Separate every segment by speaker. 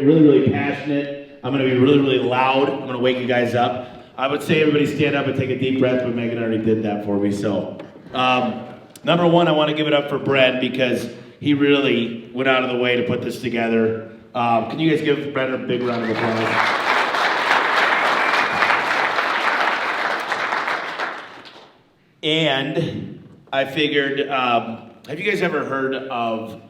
Speaker 1: Really, really passionate. I'm going to be really, really loud. I'm going to wake you guys up. I would say everybody stand up and take a deep breath, but Megan already did that for me. So, number one, I want to give it up for Brett because he really went out of the way to put this together. Can you guys give Brett a big round of applause? And I figured, have you guys ever heard of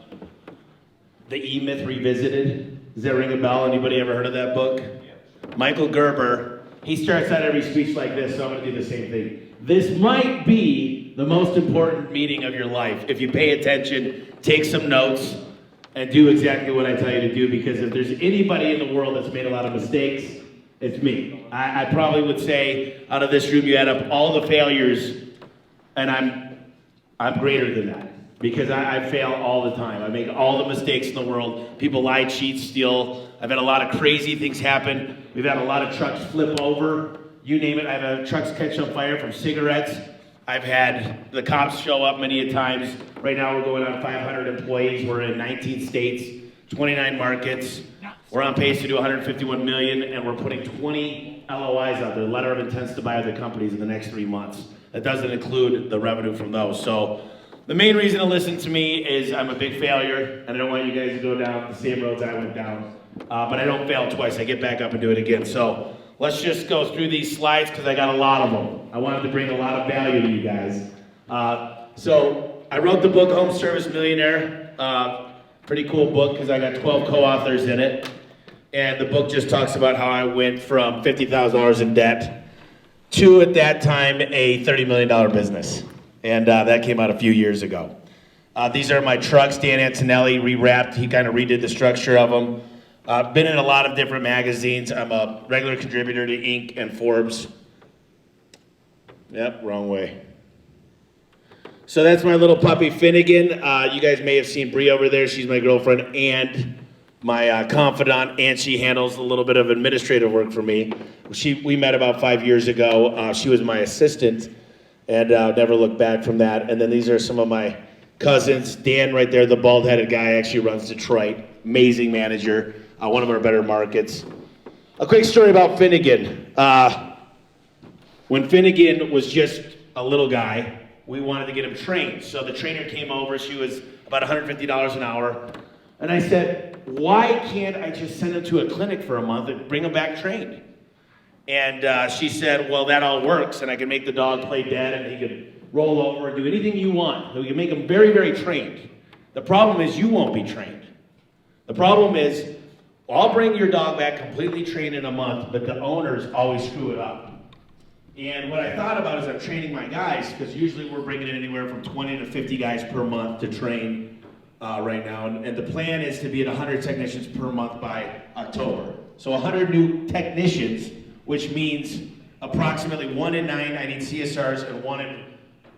Speaker 1: The E-Myth Revisited? Does that ring a bell? Anybody ever heard of that book? Yeah. Michael Gerber, he starts out every speech like this, so I'm going to do the same thing. This might be the most important meeting of your life. If you pay attention, take some notes, and do exactly what I tell you to do, because if there's anybody in the world that's made a lot of mistakes, it's me. I probably would say, out of this room, you add up all the failures, and I'm greater than that. Because I fail all the time. I make all the mistakes in the world. People lie, cheat, steal. I've had a lot of crazy things happen. We've had a lot of trucks flip over. You name it. I've had trucks catch on fire from cigarettes. I've had the cops show up many a times. Right now we're going on 500 employees. We're in 19 states, 29 markets. We're on pace to do 151 million, and we're putting 20 LOIs out there, letter of intents to buy other companies in the next 3 months. That doesn't include the revenue from those. So the main reason to listen to me is I'm a big failure, and I don't want you guys to go down the same roads I went down. But I don't fail twice. I get back up and do it again. So let's just go through these slides because I got a lot of them. I wanted to bring a lot of value to you guys. So I wrote the book Home Service Millionaire. Pretty cool book because I got 12 co-authors in it. And the book just talks about how I went from $50,000 in debt to, at that time, a $30 million business. And that came out a few years ago. These are my trucks. Dan Antonelli rewrapped. He kind of redid the structure of them. Been in a lot of different magazines. I'm a regular contributor to Inc. and Forbes. Yep, wrong way. So that's my little puppy, Finnegan. You guys may have seen Bree over there. She's my girlfriend and my confidant, and she handles a little bit of administrative work for me. We met about 5 years ago. She was my assistant. And never looked back from that. And then these are some of my cousins. Dan right there, the bald-headed guy, actually runs Detroit. Amazing manager, one of our better markets. A quick story about Finnegan. When Finnegan was just a little guy, we wanted to get him trained. So the trainer came over. She was about $150 an hour. And I said, why can't I just send him to a clinic for a month and bring him back trained? And she said, well, that all works, and I can make the dog play dead, and he could roll over and do anything you want. We can make him very, very trained. The problem is you won't be trained. The problem is, I'll bring your dog back completely trained in a month, but the owners always screw it up. And what I thought about is I'm training my guys, because usually we're bringing in anywhere from 20 to 50 guys per month to train right now. And the plan is to be at 100 technicians per month by October. So 100 new technicians, which means approximately 1 in 9 I need CSRs, and 1 in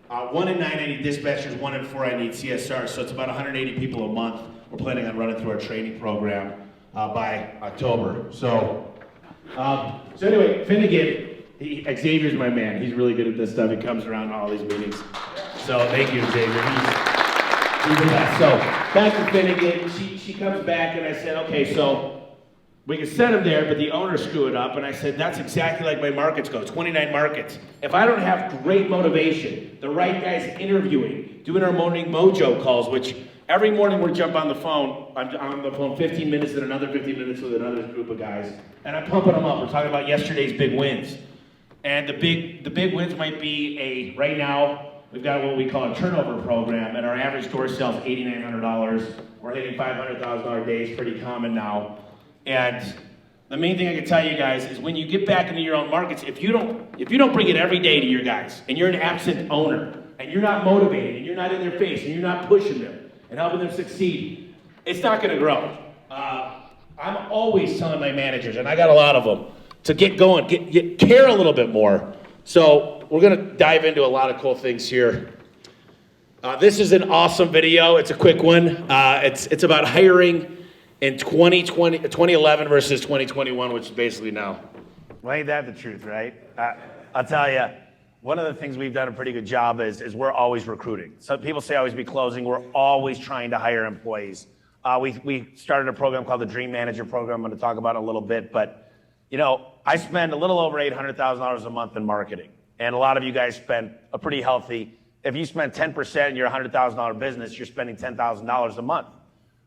Speaker 1: 9 I need dispatchers, 1 in 4 I need CSRs. So it's about 180 people a month we're planning on running through our training program by October. So anyway, Finnegan, Xavier's my man. He's really good at this stuff. He comes around to all these meetings. So thank you, Xavier. He's the best. So back to Finnegan. She comes back, and I said, okay, so we can send him there, but the owners screw it up. And I said, that's exactly like my markets go, 29 markets. If I don't have great motivation, the right guys interviewing, doing our morning mojo calls, which every morning we jump on the phone, I'm on the phone 15 minutes and another 15 minutes with another group of guys, and I'm pumping them up. We're talking about yesterday's big wins. And the big wins might be right now, we've got what we call a turnover program, and our average door sells $8,900. We're hitting $500,000 days, pretty common now. And the main thing I can tell you guys is when you get back into your own markets, if you don't bring it every day to your guys, and you're an absent owner, and you're not motivated, and you're not in their face, and you're not pushing them and helping them succeed, it's not going to grow. I'm always telling my managers, and I got a lot of them, to get going, care a little bit more. So we're going to dive into a lot of cool things here. This is an awesome video. It's a quick one. It's about hiring in 2011 versus 2021, which is basically now.
Speaker 2: Well, ain't that the truth, right? I'll tell you, one of the things we've done a pretty good job is we're always recruiting. So people say always be closing. We're always trying to hire employees. We started a program called the Dream Manager Program. I'm going to talk about it a little bit, but you know, I spend a little over $800,000 a month in marketing, and a lot of you guys spend a pretty healthy. If you spend 10% in your $100,000 business, you're spending $10,000 a month.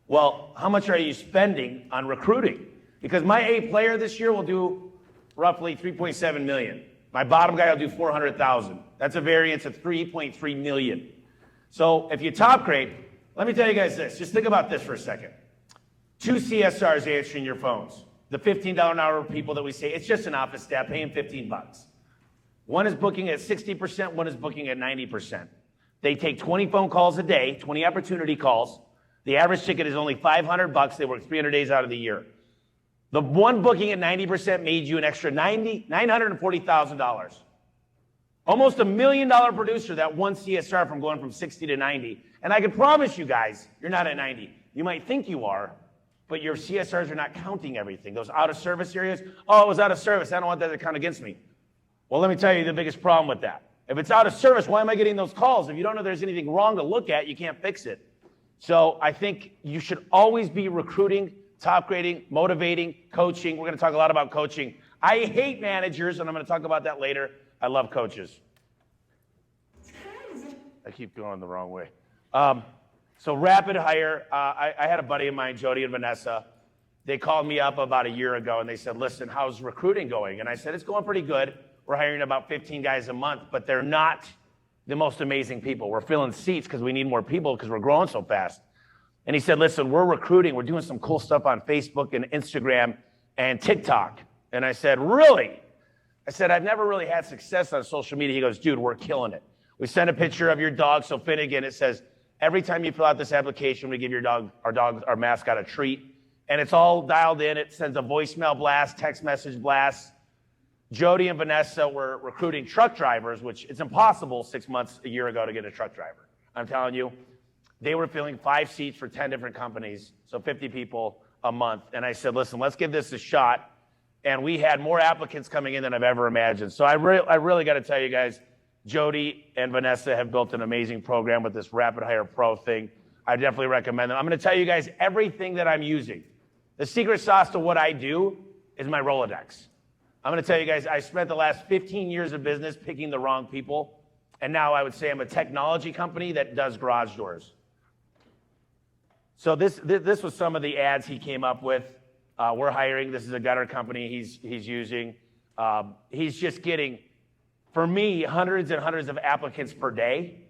Speaker 2: Well, how much are you spending on recruiting? Because my A player this year will do roughly 3.7 million. My bottom guy will do 400,000. That's a variance of 3.3 million. So if you top grade, let me tell you guys this. Just think about this for a second. 2 CSRs answering your phones. The $15 an hour people that we say, it's just an office staff, pay them 15 bucks. One is booking at 60%, one is booking at 90%. They take 20 phone calls a day, 20 opportunity calls. The average ticket is only 500 bucks. They work 300 days out of the year. The one booking at 90% made you an extra $940,000. Almost $1 million producer, that one CSR from going from 60 to 90. And I can promise you guys, you're not at 90. You might think you are, but your CSRs are not counting everything. Those out of service areas, oh, it was out of service. I don't want that to count against me. Well, let me tell you the biggest problem with that. If it's out of service, why am I getting those calls? If you don't know there's anything wrong to look at, you can't fix it. So I think you should always be recruiting, top grading, motivating, coaching. We're going to talk a lot about coaching. I hate managers, and I'm going to talk about that later. I love coaches. I keep going the wrong way. So rapid hire. I had a buddy of mine, Jody and Vanessa. They called me up about a year ago, and they said, listen, how's recruiting going? And I said, it's going pretty good. We're hiring about 15 guys a month, but they're not the most amazing people. We're filling seats because we need more people because we're growing so fast. And he said, listen, we're recruiting. We're doing some cool stuff on Facebook and Instagram and TikTok. And I said, really? I said, I've never really had success on social media. He goes, dude, we're killing it. We sent a picture of your dog. So Finnegan, it says, every time you fill out this application, we give your dog, our mascot, a treat. And it's all dialed in. It sends a voicemail blast, text message blast. Jody and Vanessa were recruiting truck drivers, which it's impossible 6 months, a year ago to get a truck driver. I'm telling you, they were filling 5 seats for 10 different companies, so 50 people a month. And I said, listen, let's give this a shot. And we had more applicants coming in than I've ever imagined. So I really got to tell you guys, Jody and Vanessa have built an amazing program with this Rapid Hire Pro thing. I definitely recommend them. I'm going to tell you guys everything that I'm using. The secret sauce to what I do is my Rolodex. I'm going to tell you guys, I spent the last 15 years of business picking the wrong people. And now I would say I'm a technology company that does garage doors. So this was some of the ads he came up with. We're hiring. This is a gutter company he's using. He's just getting, for me, hundreds and hundreds of applicants per day.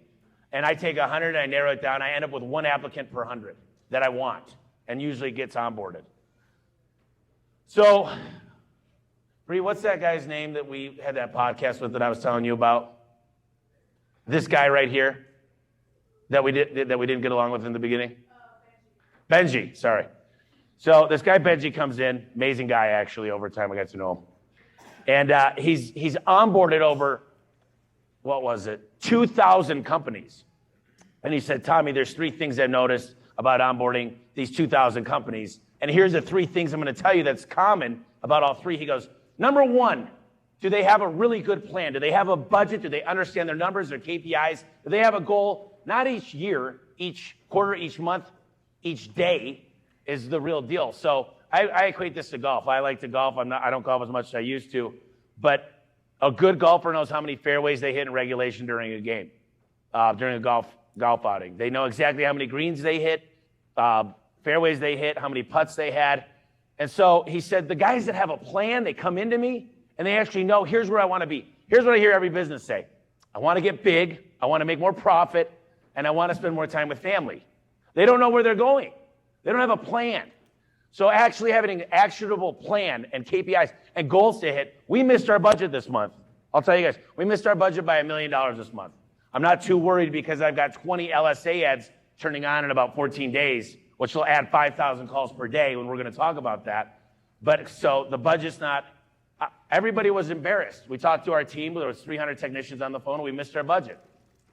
Speaker 2: And I take 100 and I narrow it down. I end up with 1 applicant per 100 that I want and usually gets onboarded. So, Bree, what's that guy's name that we had that podcast with that I was telling you about? This guy right here that we didn't get along with in the beginning? Benji, sorry. So this guy Benji comes in, amazing guy actually, over time I got to know him. And he's onboarded over, 2,000 companies. And he said, Tommy, there's 3 things I've noticed about onboarding these 2,000 companies. And here's the 3 things I'm going to tell you that's common about all 3. He goes, number 1, do they have a really good plan? Do they have a budget? Do they understand their numbers, their KPIs? Do they have a goal? Not each year, each quarter, each month, each day is the real deal. So I equate this to golf. I like to golf. I don't golf as much as I used to. But a good golfer knows how many fairways they hit in regulation during a game, during a golf outing. They know exactly how many greens they hit, fairways they hit, how many putts they had. And so he said, the guys that have a plan, they come into me and they actually know, here's where I want to be. Here's what I hear every business say. I want to get big, I want to make more profit, and I want to spend more time with family. They don't know where they're going. They don't have a plan. So actually having an actionable plan and KPIs and goals to hit, we missed our budget this month. I'll tell you guys, we missed our budget by $1 million this month. I'm not too worried because I've got 20 LSA ads turning on in about 14 days, which will add 5,000 calls per day when we're going to talk about that. But so the budget's not, everybody was embarrassed. We talked to our team, there was 300 technicians on the phone, and we missed our budget.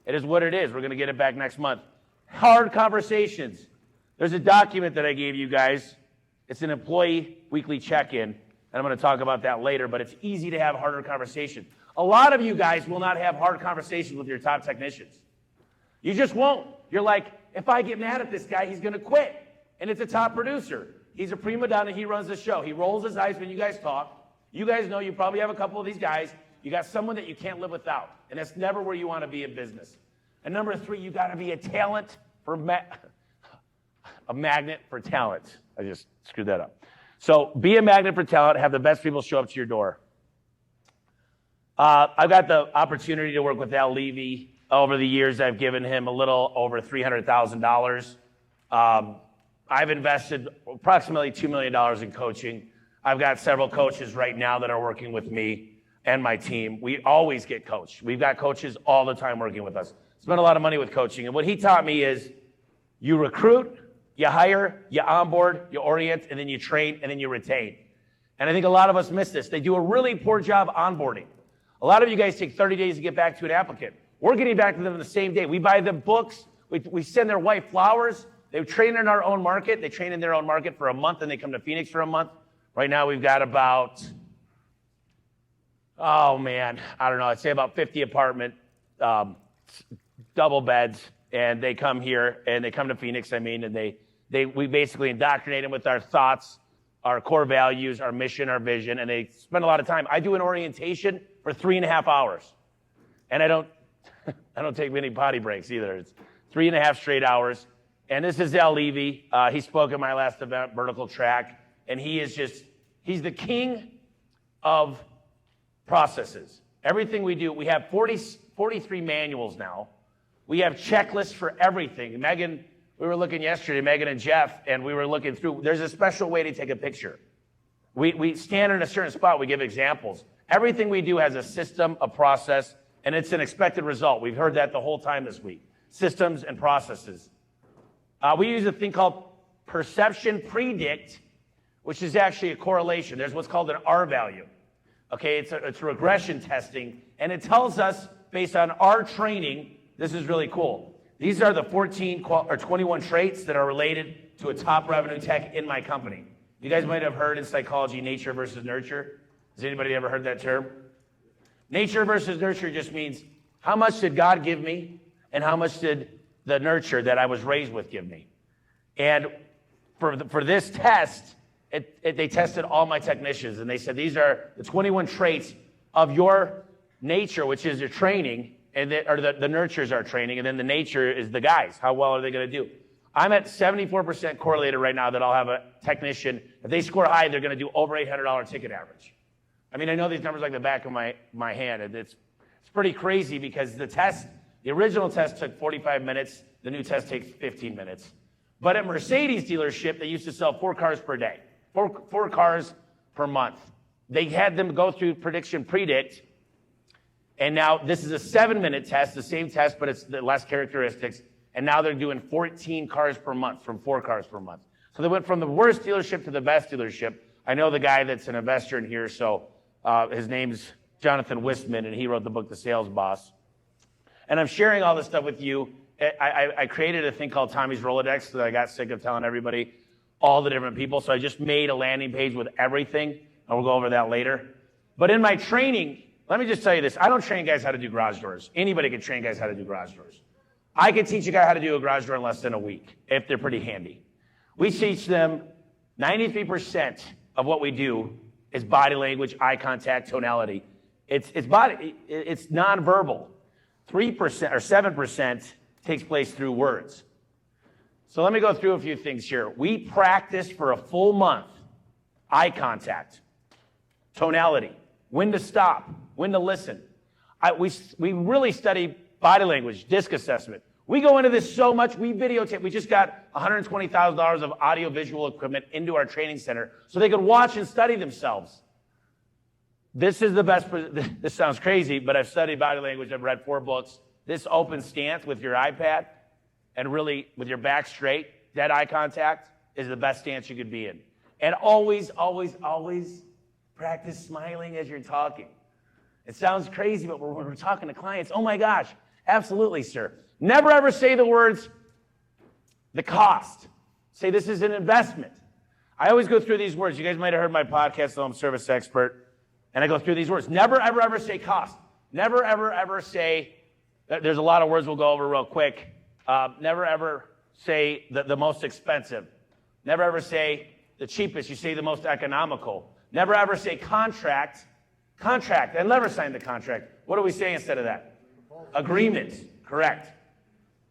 Speaker 2: It is what it is. We're going to get it back next month. Hard conversations. There's a document that I gave you guys. It's an employee weekly check-in, and I'm going to talk about that later, but it's easy to have harder conversations. A lot of you guys will not have hard conversations with your top technicians. You just won't. You're like, if I get mad at this guy, he's going to quit. and it's a top producer. He's a prima donna. He runs the show. He rolls his eyes when you guys talk. You guys know you probably have a couple of these guys. You got someone that you can't live without, and that's never where you want to be in business. And number 3, you got to be a talent for a magnet for talent. I just screwed that up. So be a magnet for talent. Have the best people show up to your door. I've got the opportunity to work with Al Levy. Over the years, I've given him a little over $300,000. I've invested approximately $2 million in coaching. I've got several coaches right now that are working with me and my team. We always get coached. We've got coaches all the time working with us. Spend a lot of money with coaching. And what he taught me is you recruit, you hire, you onboard, you orient, and then you train, and then you retain. And I think a lot of us miss this. They do a really poor job onboarding. A lot of you guys take 30 days to get back to an applicant. We're getting back to them the same day. We buy them books. We send their wife flowers. They train in our own market. They train in their own market for a month, and they come to Phoenix for a month. Right now, we've got about, I'd say about 50 apartment double beds, and they come here, and they come to Phoenix, and we basically indoctrinate them with our thoughts, our core values, our mission, our vision, and they spend a lot of time. I do an orientation for 3.5 hours, and I don't take many potty breaks either. It's 3.5 straight hours. And this is Al Levy. He spoke at my last event, Vertical Track, and he's the king of processes. Everything we do, we have 43 manuals now. We have checklists for everything. Megan, we were looking yesterday, Megan and Jeff, and we were looking through. There's a special way to take a picture. We stand in a certain spot. We give examples. Everything we do has a system, a process, and it's an expected result. We've heard that the whole time this week. Systems and processes. We use a thing called perception predict, which is actually a correlation. There's what's called an R value. Okay, it's regression testing, and it tells us based on our training, this is really cool. These are the 21 traits that are related to a top revenue tech in my company. You guys might have heard in psychology, nature versus nurture. Has anybody ever heard that term? Nature versus nurture just means how much did God give me and how much did the nurture that I was raised with give me. And for this test, they tested all my technicians, and they said these are the 21 traits of your nature, which is your training, and the nurture is our training, and then the nature is the guys. How well are they going to do? I'm at 74% correlated right now that I'll have a technician. If they score high, they're going to do over $800 ticket average. I mean, I know these numbers like the back of my hand, and it's pretty crazy because the original test took 45 minutes. The new test takes 15 minutes. But at Mercedes dealership, they used to sell 4 cars per day, four cars per month. They had them go through prediction predict, and now this is a 7-minute test, the same test, but it's the less characteristics. And now they're doing 14 cars per month from 4 cars per month. So they went from the worst dealership to the best dealership. I know the guy that's an investor in here, so his name's Jonathan Wistman, and he wrote the book, The Sales Boss. And I'm sharing all this stuff with you. I created a thing called Tommy's Rolodex that I got sick of telling everybody all the different people. So I just made a landing page with everything, and we'll go over that later. But in my training, let me just tell you this. I don't train guys how to do garage doors. Anybody can train guys how to do garage doors. I can teach a guy how to do a garage door in less than a week, if they're pretty handy. We teach them 93% of what we do is body language, eye contact, tonality. It's nonverbal. 3% or 7% takes place through words. So let me go through a few things here. We practiced for a full month eye contact, tonality, when to stop, when to listen. We really study body language, disc assessment. We go into this so much, we videotape. We just got $120,000 of audio-visual equipment into our training center so they could watch and study themselves. This is the best. This sounds crazy, but I've studied body language. I've read 4 books. This open stance with your iPad and really with your back straight, dead eye contact, is the best stance you could be in. And always, always, always practice smiling as you're talking. It sounds crazy, but when we're talking to clients, oh my gosh, absolutely, sir. Never ever say the words, the cost. Say this is an investment. I always go through these words. You guys might have heard my podcast, I'm a service expert. And I go through these words. Never, ever, ever say cost. Never, ever, ever say, there's a lot of words we'll go over real quick. Never, ever say the most expensive. Never ever say the cheapest. You say the most economical. Never ever say contract. Contract. I never sign the contract. What do we say instead of that? Agreement. Correct.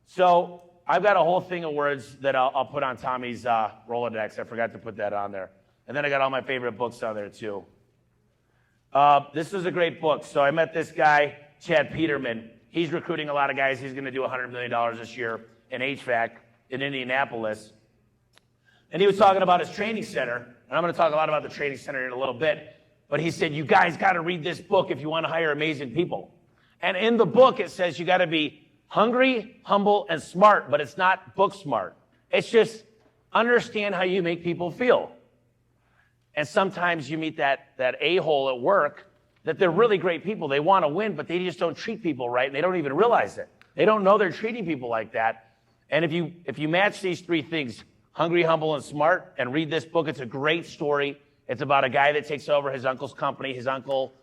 Speaker 2: So I've got a whole thing of words that I'll put on Tommy's Rolodex. I forgot to put that on there. And then I got all my favorite books on there too. This was a great book. So I met this guy, Chad Peterman. He's recruiting a lot of guys. He's going to do $100 million this year in HVAC in Indianapolis. And he was talking about his training center. And I'm going to talk a lot about the training center in a little bit. But he said, you guys got to read this book if you want to hire amazing people. And in the book, it says you got to be hungry, humble, and smart. But it's not book smart. It's just understand how you make people feel. And sometimes you meet that a-hole at work that they're really great people. They want to win, but they just don't treat people right, and they don't even realize it. They don't know they're treating people like that. And if you match these three things, hungry, humble, and smart, and read this book, it's a great story. It's about a guy that takes over his uncle's company. His uncle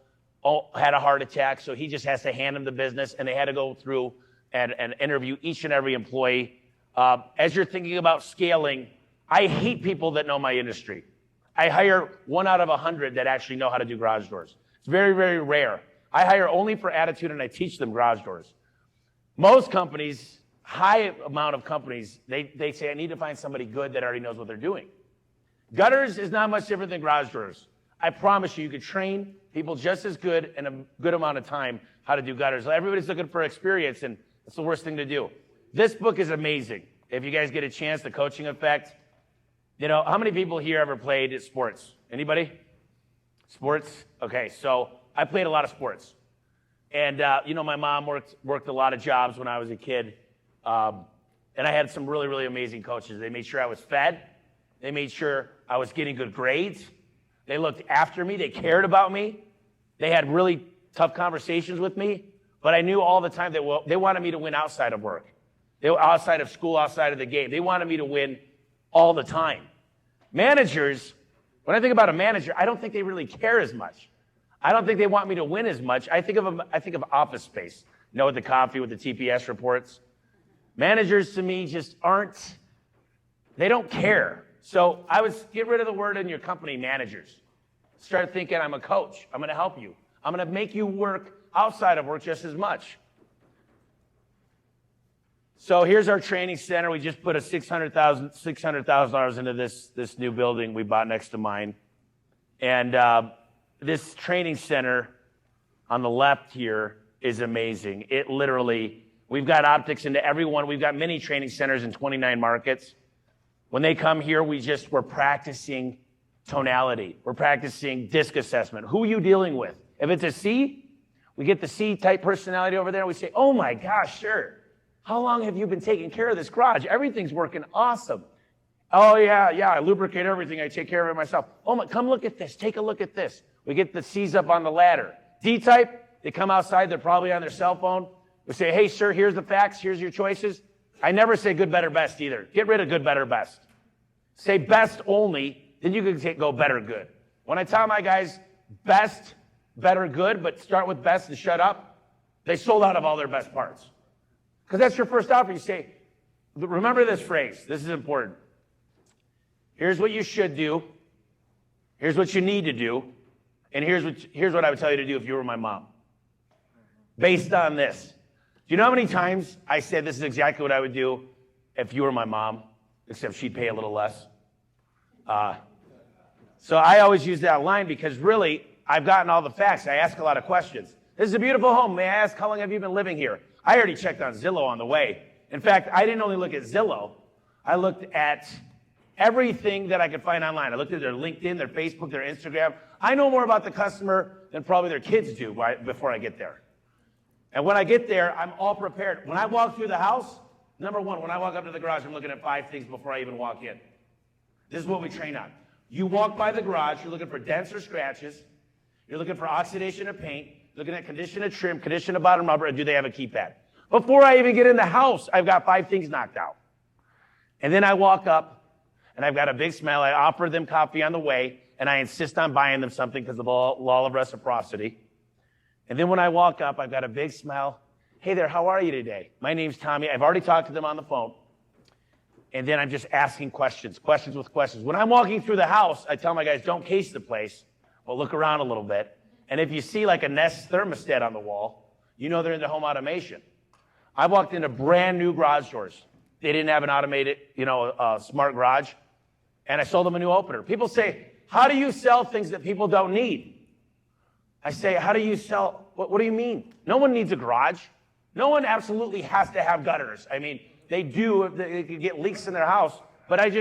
Speaker 2: had a heart attack, so he just has to hand him the business, and they had to go through and interview each and every employee. As you're thinking about scaling, I hate people that know my industry. I hire 1 out of 100 that actually know how to do garage doors. It's very, very rare. I hire only for attitude, and I teach them garage doors. Most companies, high amount of companies, they say, I need to find somebody good that already knows what they're doing. Gutters is not much different than garage doors. I promise you, you could train people just as good in a good amount of time how to do gutters. Everybody's looking for experience, and it's the worst thing to do. This book is amazing. If you guys get a chance, The Coaching Effect. You know, how many people here ever played sports? Anybody? Sports? Okay, so I played a lot of sports. And, you know, my mom worked a lot of jobs when I was a kid. And I had some really, really amazing coaches. They made sure I was fed. They made sure I was getting good grades. They looked after me. They cared about me. They had really tough conversations with me. But I knew all the time that they wanted me to win outside of work. They were outside of school, outside of the game. They wanted me to win all the time. Managers, when I think about a manager, I don't think they really care as much. I don't think they want me to win as much. I think of Office Space, you know, with the coffee, with the TPS reports. Managers to me just aren't, they don't care. So I would get rid of the word in your company, managers. Start thinking, I'm a coach. I'm going to help you. I'm going to make you work outside of work just as much. So here's our training center. We just put a $600,000 into this new building we bought next to mine. And this training center on the left here is amazing. It literally, we've got optics into everyone. We've got many training centers in 29 markets. When they come here, we're practicing tonality. We're practicing disc assessment. Who are you dealing with? If it's a C, we get the C-type personality over there. We say, oh my gosh, sure. How long have you been taking care of this garage? Everything's working awesome. Oh, yeah, I lubricate everything. I take care of it myself. Oh, my, come look at this. Take a look at this. We get the C's up on the ladder. D-type, they come outside. They're probably on their cell phone. We say, hey, sir, here's the facts. Here's your choices. I never say good, better, best either. Get rid of good, better, best. Say best only, then you can go better, good. When I tell my guys best, better, good, but start with best and shut up, they sold out of all their best parts. Because that's your first offer. You say, remember this phrase. This is important. Here's what you should do. Here's what you need to do. And here's what I would tell you to do if you were my mom. Based on this. Do you know how many times I said this is exactly what I would do if you were my mom, except she'd pay a little less? So I always use that line because really, I've gotten all the facts. I ask a lot of questions. This is a beautiful home. May I ask, how long have you been living here? I already checked on Zillow on the way. In fact, I didn't only look at Zillow. I looked at everything that I could find online. I looked at their LinkedIn, their Facebook, their Instagram. I know more about the customer than probably their kids do before I get there. And when I get there, I'm all prepared. When I walk through the house, number one, when I walk up to the garage, I'm looking at 5 things before I even walk in. This is what we train on. You walk by the garage, you're looking for dents or scratches. You're looking for oxidation of paint. Looking at condition of trim, condition of bottom rubber, and do they have a keypad? Before I even get in the house, I've got 5 things knocked out. And then I walk up, and I've got a big smile. I offer them coffee on the way, and I insist on buying them something because of the law of reciprocity. And then when I walk up, I've got a big smile. Hey there, how are you today? My name's Tommy. I've already talked to them on the phone. And then I'm just asking questions with questions. When I'm walking through the house, I tell my guys, don't case the place, but look around a little bit. And if you see like a Nest thermostat on the wall, you know they're into home automation. I walked into brand new garage doors. They didn't have an automated, smart garage. And I sold them a new opener. People say, how do you sell things that people don't need? I say, how do you sell, what do you mean? No one needs a garage. No one absolutely has to have gutters. I mean, they could get leaks in their house, but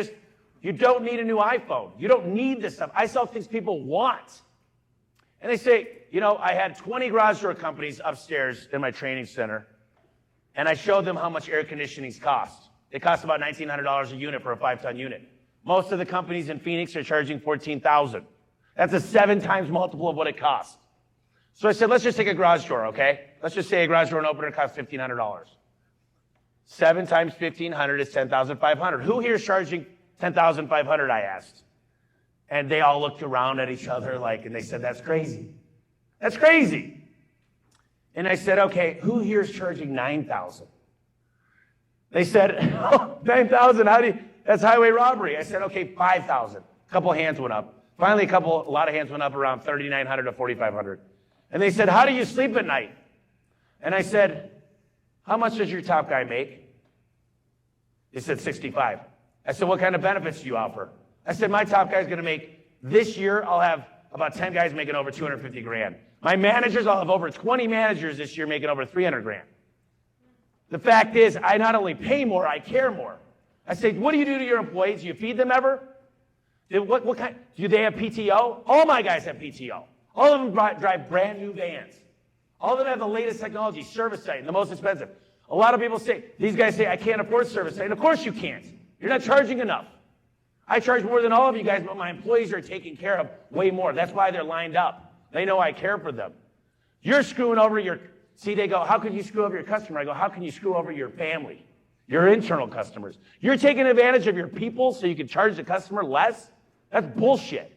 Speaker 2: you don't need a new iPhone. You don't need this stuff. I sell things people want. And they say, I had 20 garage door companies upstairs in my training center, and I showed them how much air conditionings cost. They cost about $1,900 a unit for a 5-ton unit. Most of the companies in Phoenix are charging $14,000. That's a 7 times multiple of what it costs. So I said, let's just take a garage door, okay? Let's just say a garage door and opener costs $1,500. 7 times 1,500 is $10,500. Who here is charging $10,500, I asked. And they all looked around at each other and they said, that's crazy. That's crazy. And I said, okay, who here is charging $9,000? They said, oh, $9,000, that's highway robbery. I said, okay, $5,000. A couple hands went up. Finally, a lot of hands went up around $3,900 to $4,500. And they said, how do you sleep at night? And I said, how much does your top guy make? They said, 65. I said, what kind of benefits do you offer? I said, my top guy's going to make, this year, I'll have about 10 guys making over 250 grand. My managers, I'll have over 20 managers this year making over 300 grand. The fact is, I not only pay more, I care more. I say, what do you do to your employees? Do you feed them ever? What kind? Do they have PTO? All my guys have PTO. All of them drive brand new vans. All of them have the latest technology, service site, the most expensive. A lot of people say, these guys say, I can't afford service site. And of course you can't. You're not charging enough. I charge more than all of you guys, but my employees are taken care of way more. That's why they're lined up. They know I care for them. You're screwing over they go, how could you screw over your customer? I go, how can you screw over your family, your internal customers? You're taking advantage of your people so you can charge the customer less? That's bullshit.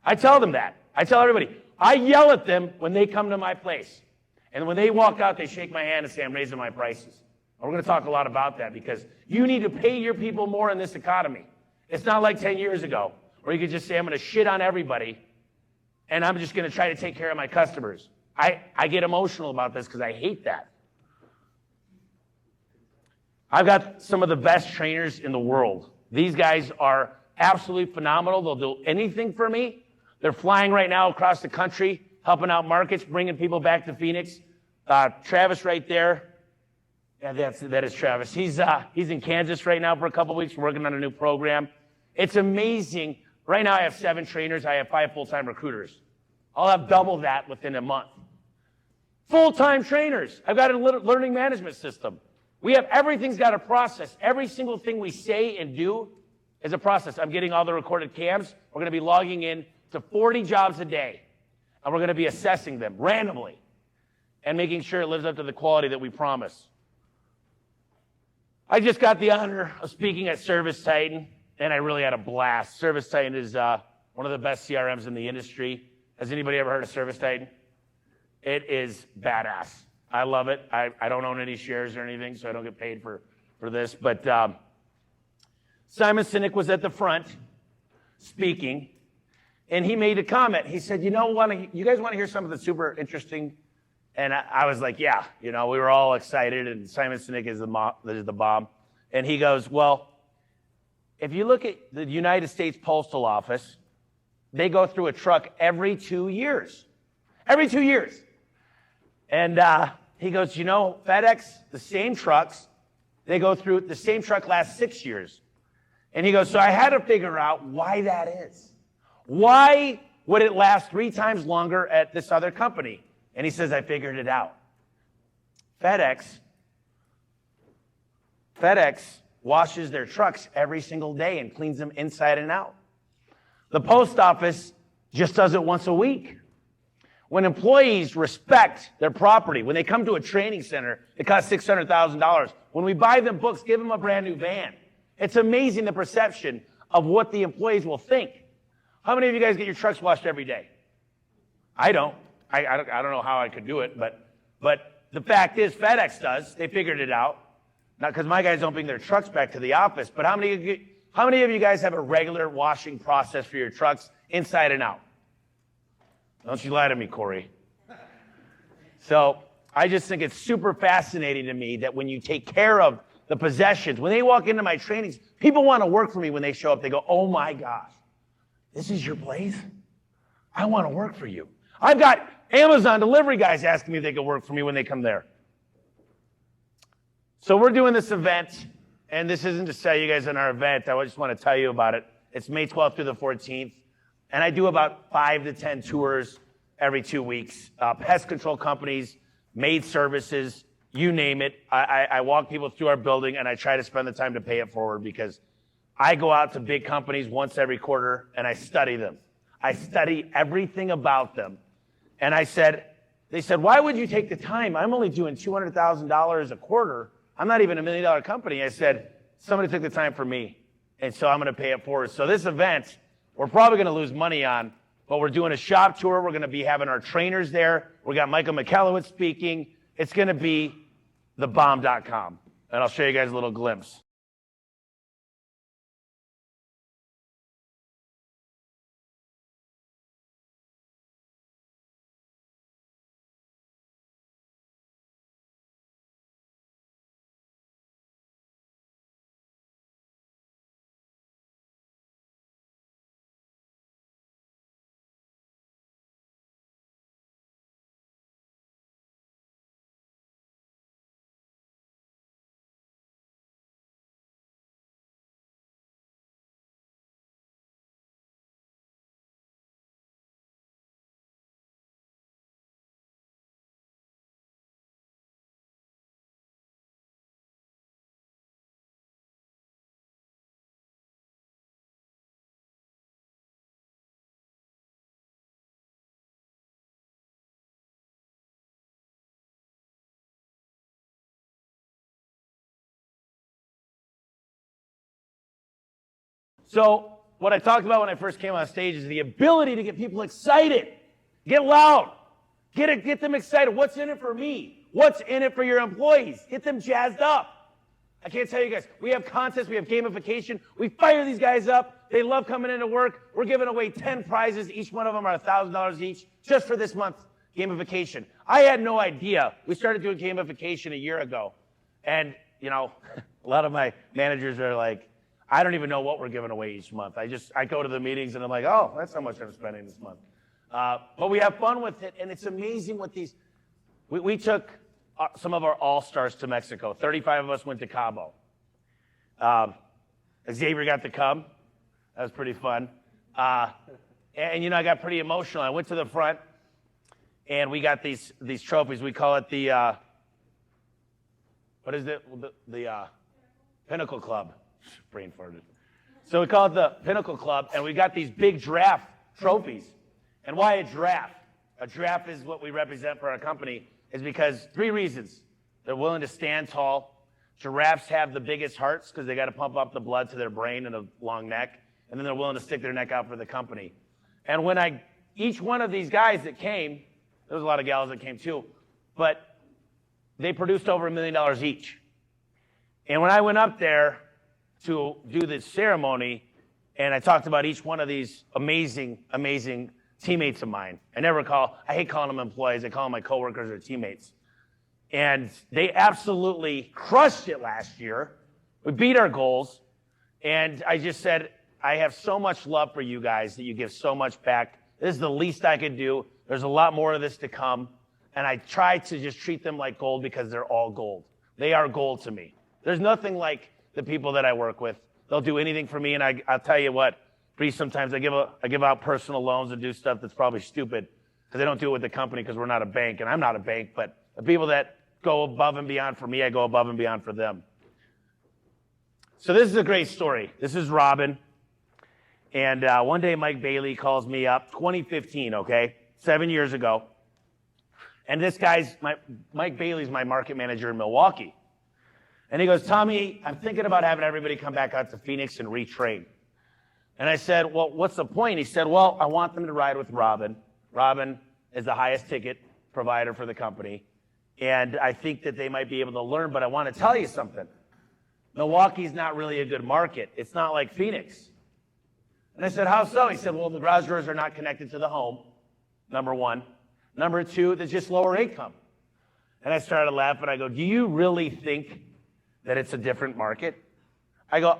Speaker 2: I tell them that. I tell everybody. I yell at them when they come to my place. And when they walk out, they shake my hand and say, I'm raising my prices. And we're going to talk a lot about that because you need to pay your people more in this economy. It's not like 10 years ago where you could just say, I'm going to shit on everybody and I'm just going to try to take care of my customers. I get emotional about this because I hate that. I've got some of the best trainers in the world. These guys are absolutely phenomenal. They'll do anything for me. They're flying right now across the country, helping out markets, bringing people back to Phoenix. Travis right there. Yeah, that is Travis. He's in Kansas right now for a couple weeks, working on a new program. It's amazing. Right now I have 7 trainers. I have 5 full-time recruiters. I'll have double that within a month. Full-time trainers. I've got a learning management system. Everything's got a process. Every single thing we say and do is a process. I'm getting all the recorded cams. We're going to be logging in to 40 jobs a day. And we're going to be assessing them randomly and making sure it lives up to the quality that we promise. I just got the honor of speaking at Service Titan, and I really had a blast. Service Titan is one of the best CRMs in the industry. Has anybody ever heard of Service Titan? It is badass. I love it. I don't own any shares or anything, so I don't get paid for this. But Simon Sinek was at the front speaking, and he made a comment. He said, you guys want to hear something that's super interesting? And I was like, yeah. We were all excited, and Simon Sinek is the bomb. And he goes, well, if you look at the United States Postal Office, they go through a truck every 2 years. Every 2 years. And he goes, FedEx, the same trucks, they go through, the same truck lasts 6 years. And he goes, so I had to figure out why that is. Why would it last 3 times longer at this other company? And he says, I figured it out. FedEx washes their trucks every single day and cleans them inside and out. The post office just does it once a week. When employees respect their property, when they come to a training center, it costs $600,000. When we buy them books, give them a brand new van. It's amazing the perception of what the employees will think. How many of you guys get your trucks washed every day? I don't. I don't know how I could do it, but the fact is FedEx does. They figured it out. Not because my guys don't bring their trucks back to the office, but how many of you guys have a regular washing process for your trucks inside and out? Don't you lie to me, Corey. So I just think it's super fascinating to me that when you take care of the possessions, when they walk into my trainings, people want to work for me when they show up. They go, oh my gosh, this is your place? I want to work for you. I've got Amazon delivery guys asking me if they could work for me when they come there. So we're doing this event, and this isn't to sell you guys on our event. I just want to tell you about it. It's May 12th through the 14th, and I do about 5 to 10 tours every 2 weeks. Pest control companies, maid services, you name it. I walk people through our building, and I try to spend the time to pay it forward because I go out to big companies once every quarter, and I study them. I study everything about them. And they said, why would you take the time? I'm only doing $200,000 a quarter. I'm not even $1 million company. I said, somebody took the time for me, and so I'm going to pay it forward. So this event, we're probably going to lose money on, but we're doing a shop tour. We're going to be having our trainers there. We got Michael McCallowitz speaking. It's going to be thebomb.com, and I'll show you guys a little glimpse. So what I talked about when I first came on stage is the ability to get people excited, get loud, get them excited. What's in it for me? What's in it for your employees? Get them jazzed up. I can't tell you guys, we have contests, we have gamification. We fire these guys up. They love coming into work. We're giving away 10 prizes. Each one of them are $1,000 each just for this month's gamification. I had no idea. We started doing gamification a year ago. And, a lot of my managers are like, I don't even know what we're giving away each month. I go to the meetings and I'm like, oh, that's how much I'm spending this month. But we have fun with it, and it's amazing what we took some of our all-stars to Mexico. 35 of us went to Cabo. Xavier got to come. That was pretty fun. And I got pretty emotional. I went to the front, and we got these trophies. We call it the, what is it? The Pinnacle Club. Brain farted. So we call it the Pinnacle Club, and we got these big giraffe trophies. And why a giraffe? A giraffe is what we represent for our company, is because 3 reasons. They're willing to stand tall. Giraffes have the biggest hearts because they got to pump up the blood to their brain and a long neck, and then they're willing to stick their neck out for the company. And when each one of these guys that came, there was a lot of gals that came too, but they produced over $1 million each. And when I went up there to do this ceremony, and I talked about each one of these amazing, amazing teammates of mine. I hate calling them employees. I call them my coworkers or teammates. And they absolutely crushed it last year. We beat our goals. And I just said, I have so much love for you guys that you give so much back. This is the least I could do. There's a lot more of this to come. And I try to just treat them like gold because they're all gold. They are gold to me. There's nothing like the people that I work with. They'll do anything for me, and I'll tell you what, Bree, sometimes I give out personal loans and do stuff that's probably stupid because they don't do it with the company because we're not a bank, and I'm not a bank, but the people that go above and beyond for me, I go above and beyond for them. So this is a great story. This is Robin, and one day Mike Bailey calls me up, 2015, okay, 7 years ago, and Mike Bailey's my market manager in Milwaukee. And he goes, Tommy, I'm thinking about having everybody come back out to Phoenix and retrain. And I said, well, what's the point? He said, well, I want them to ride with Robin. Robin is the highest ticket provider for the company. And I think that they might be able to learn, but I want to tell you something. Milwaukee's not really a good market. It's not like Phoenix. And I said, how so? He said, well, the garage doors are not connected to the home, number one. Number two, there's just lower income. And I started laughing. I go, do you really think that it's a different market? I go,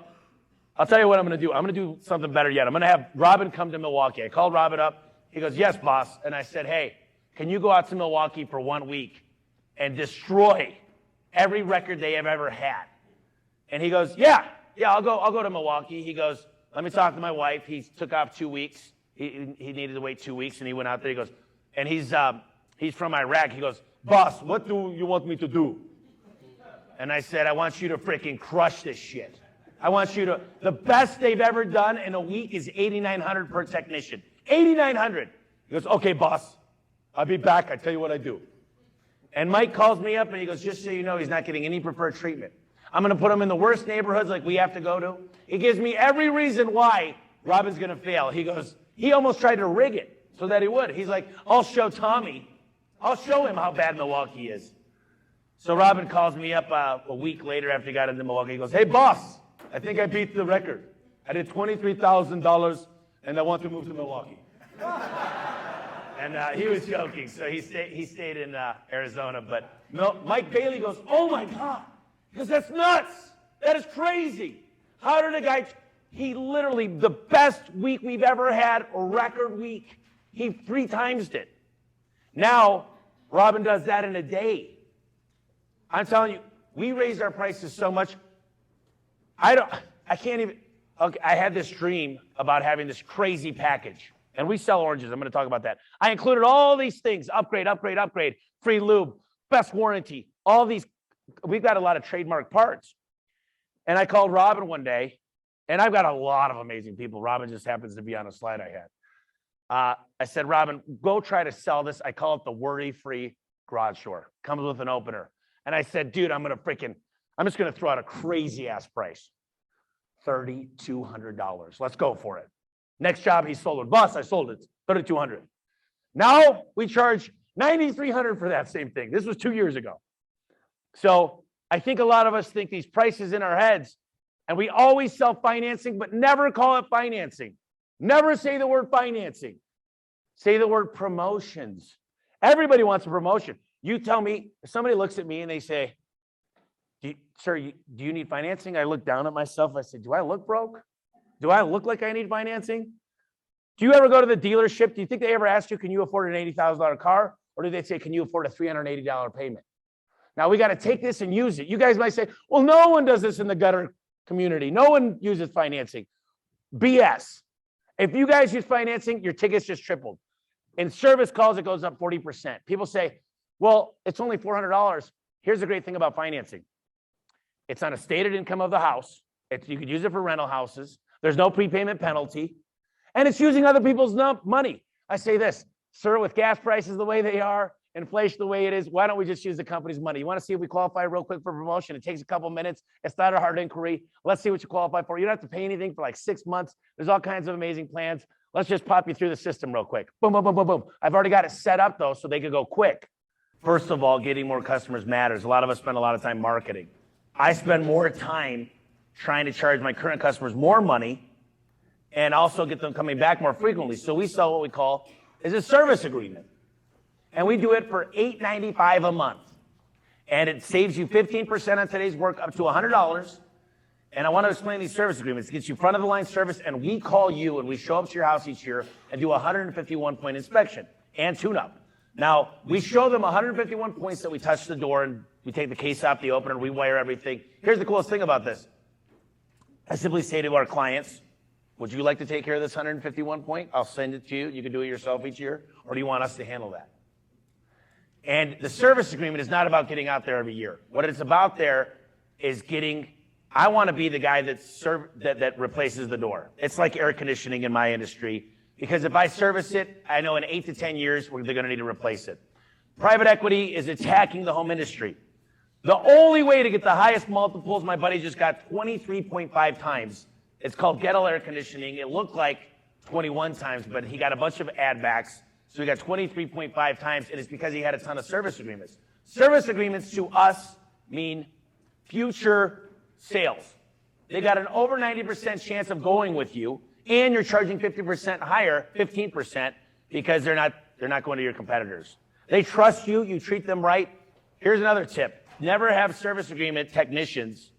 Speaker 2: I'll tell you what I'm going to do. I'm going to do something better yet. I'm going to have Robin come to Milwaukee. I called Robin up. He goes, yes, boss. And I said, hey, can you go out to Milwaukee for 1 week and destroy every record they have ever had? And he goes, yeah, I'll go to Milwaukee. He goes, let me talk to my wife. He took off 2 weeks. He needed to wait 2 weeks, and he went out there. He goes, and he's from Iraq. He goes, boss, what do you want me to do? And I said, I want you to freaking crush this shit. I want you to, the best they've ever done in a week is $8,900 per technician. $8,900. He goes, okay, boss, I'll be back. I tell you what I do. And Mike calls me up and he goes, just so you know, he's not getting any preferred treatment. I'm going to put him in the worst neighborhoods like we have to go to. He gives me every reason why Robin's going to fail. He goes, he almost tried to rig it so that he would. He's like, I'll show Tommy. I'll show him how bad Milwaukee is. So Robin calls me up a week later after he got into Milwaukee. He goes, hey, boss, I think I beat the record. I did $23,000, and I want to move to Milwaukee. And he was joking, so he stayed in Arizona. But Mike Bailey goes, oh, my God. He goes, that's nuts. That is crazy. How did a guy, he literally, the best week we've ever had, a record week, he 3 times it. Now, Robin does that in a day. I'm telling you, we raised our prices so much. I can't even, okay, I had this dream about having this crazy package. And we sell oranges. I'm going to talk about that. I included all these things, upgrade, free lube, best warranty, all these. We've got a lot of trademark parts. And I called Robin one day, and I've got a lot of amazing people. Robin just happens to be on a slide I had. I said, Robin, go try to sell this. I call it the worry-free garage door. Comes with an opener. And I said, dude, I'm just going to throw out a crazy-ass price. $3,200. Let's go for it. Next job, he sold it. Boss, I sold it. $3,200. Now we charge $9,300 for that same thing. This was 2 years ago. So I think a lot of us think these prices in our heads, and we always sell financing, but never call it financing. Never say the word financing. Say the word promotions. Everybody wants a promotion. You tell me, if somebody looks at me and they say, sir, do you need financing? I look down at myself. I say, do I look broke? Do I look like I need financing? Do you ever go to the dealership? Do you think they ever ask you, can you afford an $80,000 car? Or do they say, can you afford a $380 payment? Now we got to take this and use it. You guys might say, well, no one does this in the gutter community. No one uses financing. BS. If you guys use financing, your tickets just tripled. In service calls, it goes up 40%. People say, well, it's only $400. Here's the great thing about financing. It's on a stated income of the house. You could use it for rental houses. There's no prepayment penalty. And it's using other people's money. I say this, sir, with gas prices the way they are, inflation the way it is, why don't we just use the company's money? You want to see if we qualify real quick for promotion? It takes a couple minutes. It's not a hard inquiry. Let's see what you qualify for. You don't have to pay anything for like 6 months. There's all kinds of amazing plans. Let's just pop you through the system real quick. Boom, boom, boom, boom, boom. I've already got it set up though, so they could go quick. First of all, getting more customers matters. A lot of us spend a lot of time marketing. I spend more time trying to charge my current customers more money and also get them coming back more frequently. So we sell what we call is a service agreement. And we do it for $8.95 a month. And it saves you 15% on today's work up to $100. And I want to explain these service agreements. It gets you front of the line service, and we call you and we show up to your house each year and do a 151-point inspection and tune-up. Now, we show them 151 points that we touch the door and we take the case off the opener, rewire everything. Here's the coolest thing about this. I simply say to our clients, would you like to take care of this 151 point? I'll send it to you. You can do it yourself each year. Or do you want us to handle that? And the service agreement is not about getting out there every year. What it's about there is I want to be the guy that replaces the door. It's like air conditioning in my industry. Because if I service it, I know in 8 to 10 years, they're going to need to replace it. Private equity is attacking the home industry. The only way to get the highest multiples, my buddy just got 23.5 times. It's called Gettle Air Conditioning. It looked like 21 times, but he got a bunch of ad backs. So he got 23.5 times, and it's because he had a ton of service agreements. Service agreements to us mean future sales. They got an over 90% chance of going with you, and you're charging 50% higher, 15%, because they're not going to your competitors. They trust you, you treat them right. Here's another tip. Never have service agreement technicians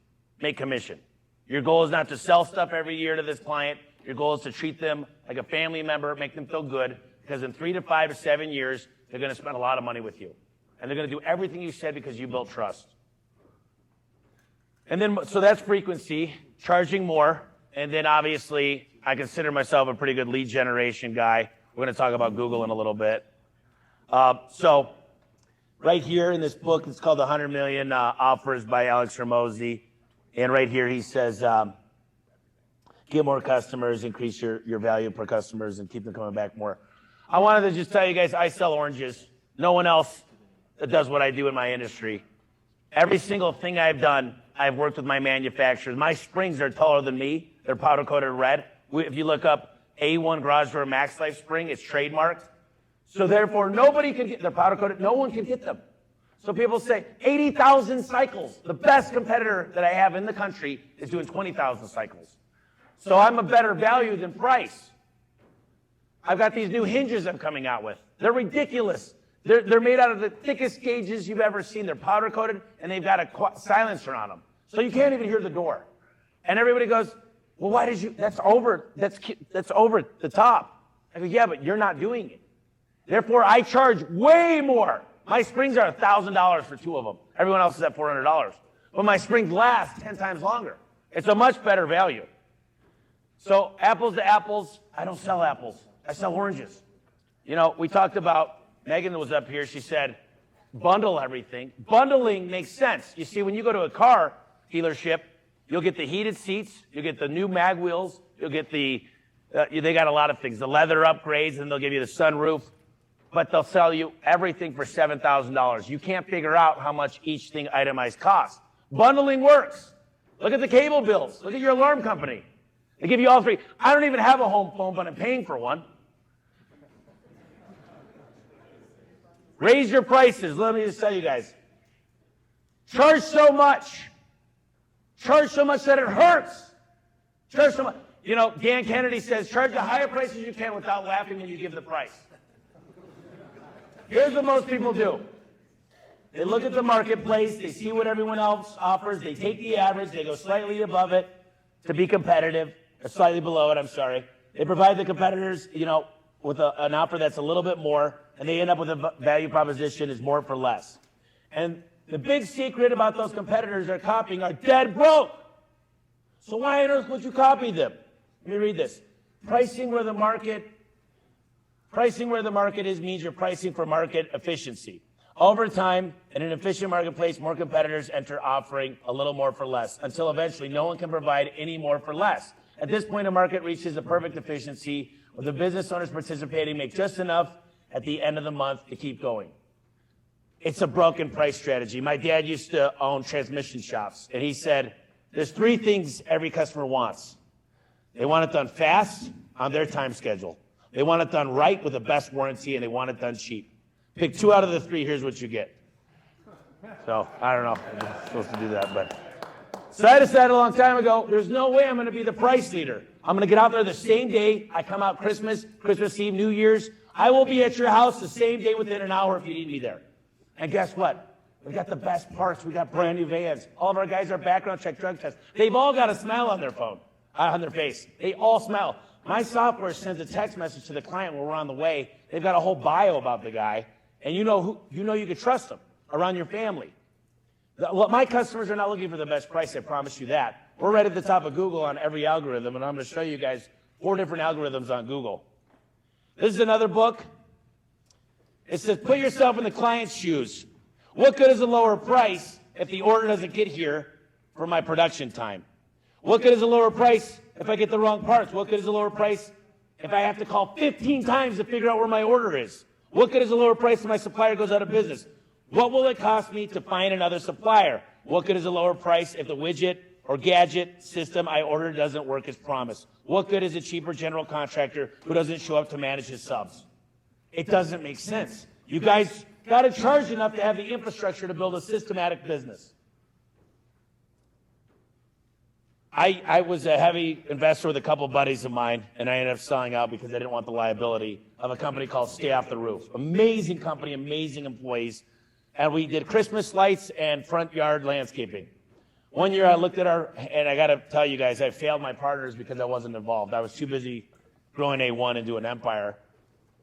Speaker 2: make commission. Your goal is not to sell stuff every year to this client. Your goal is to treat them like a family member, make them feel good, because in 3 to 5 to 7 years, they're going to spend a lot of money with you. And they're going to do everything you said because you built trust. And then, so that's frequency, charging more. And then obviously, I consider myself a pretty good lead generation guy. We're going to talk about Google in a little bit. So right here in this book, it's called The 100 Million Offers by Alex Hormozi. And right here he says, get more customers, increase your value per customers, and keep them coming back more. I wanted to just tell you guys, I sell oranges. No one else that does what I do in my industry. Every single thing I've done, I've worked with my manufacturers. My springs are taller than me. They're powder coated red. If you look up A1 Garage Door Max Life Spring, it's trademarked. So therefore, nobody can get, they're powder coated, no one can get them. So people say, 80,000 cycles. The best competitor that I have in the country is doing 20,000 cycles. So I'm a better value than price. I've got these new hinges I'm coming out with. They're ridiculous. They're made out of the thickest gauges you've ever seen. They're powder coated, and they've got a silencer on them. So you can't even hear the door. And everybody goes, well, why did you, that's over the top. I go, yeah, but you're not doing it. Therefore, I charge way more. My springs are $1,000 for 2 of them. Everyone else is at $400. But my springs last 10 times longer. It's a much better value. So apples to apples, I don't sell apples. I sell oranges. You know, we talked about, Megan was up here, she said, bundle everything. Bundling makes sense. You see, when you go to a car dealership, you'll get the heated seats, you'll get the new mag wheels, you'll get they got a lot of things, the leather upgrades, and they'll give you the sunroof, but they'll sell you everything for $7,000. You can't figure out how much each thing itemized costs. Bundling works. Look at the cable bills. Look at your alarm company. They give you all 3. I don't even have a home phone, but I'm paying for one. Raise your prices. Let me just tell you guys. Charge so much. Charge so much that it hurts. Charge so much. You know, Dan Kennedy says, charge the higher price as you can without laughing when you give the price. Here's what most people do. They look at the marketplace. They see what everyone else offers. They take the average. They go slightly above it to be competitive, or slightly below it, I'm sorry. They provide the competitors, you know, with an offer that's a little bit more, and they end up with a value proposition is more for less. And the big secret about those competitors they're copying are dead broke. So why on earth would you copy them? Let me read this. Pricing where the market is means you're pricing for market efficiency. Over time, in an efficient marketplace, more competitors enter offering a little more for less, until eventually no one can provide any more for less. At this point, a market reaches a perfect efficiency where the business owners participating make just enough at the end of the month to keep going. It's a broken price strategy. My dad used to own transmission shops, and he said, there's 3 things every customer wants. They want it done fast on their time schedule. They want it done right with the best warranty, and they want it done cheap. Pick 2 out of the 3, here's what you get. So, I don't know if I'm supposed to do that, but. So I decided a long time ago, there's no way I'm going to be the price leader. I'm going to get out there the same day I come out Christmas Eve, New Year's. I will be at your house the same day within an hour if you need me there. And guess what? We got the best parts. We got brand new vans. All of our guys are background check, drug test. They've all got a smile on their phone, on their face. They all smile. My software sends a text message to the client when we're on the way. They've got a whole bio about the guy, and you know you can trust them around your family. My customers are not looking for the best price, I promise you that. We're right at the top of Google on every algorithm, and I'm going to show you guys 4 different algorithms on Google. This is another book. It says, put yourself in the client's shoes. What good is a lower price if the order doesn't get here for my production time? What good is a lower price if I get the wrong parts? What good is a lower price if I have to call 15 times to figure out where my order is? What good is a lower price if my supplier goes out of business? What will it cost me to find another supplier? What good is a lower price if the widget or gadget system I ordered doesn't work as promised? What good is a cheaper general contractor who doesn't show up to manage his subs? It doesn't make sense. You guys got to charge enough to have the infrastructure to build a systematic business. I was a heavy investor with a couple buddies of mine, and I ended up selling out because I didn't want the liability of a company called Stay Off the Roof. Amazing company, amazing employees. And we did Christmas lights and front yard landscaping. One year I looked at and I got to tell you guys, I failed my partners because I wasn't involved. I was too busy growing A1 and doing Empire.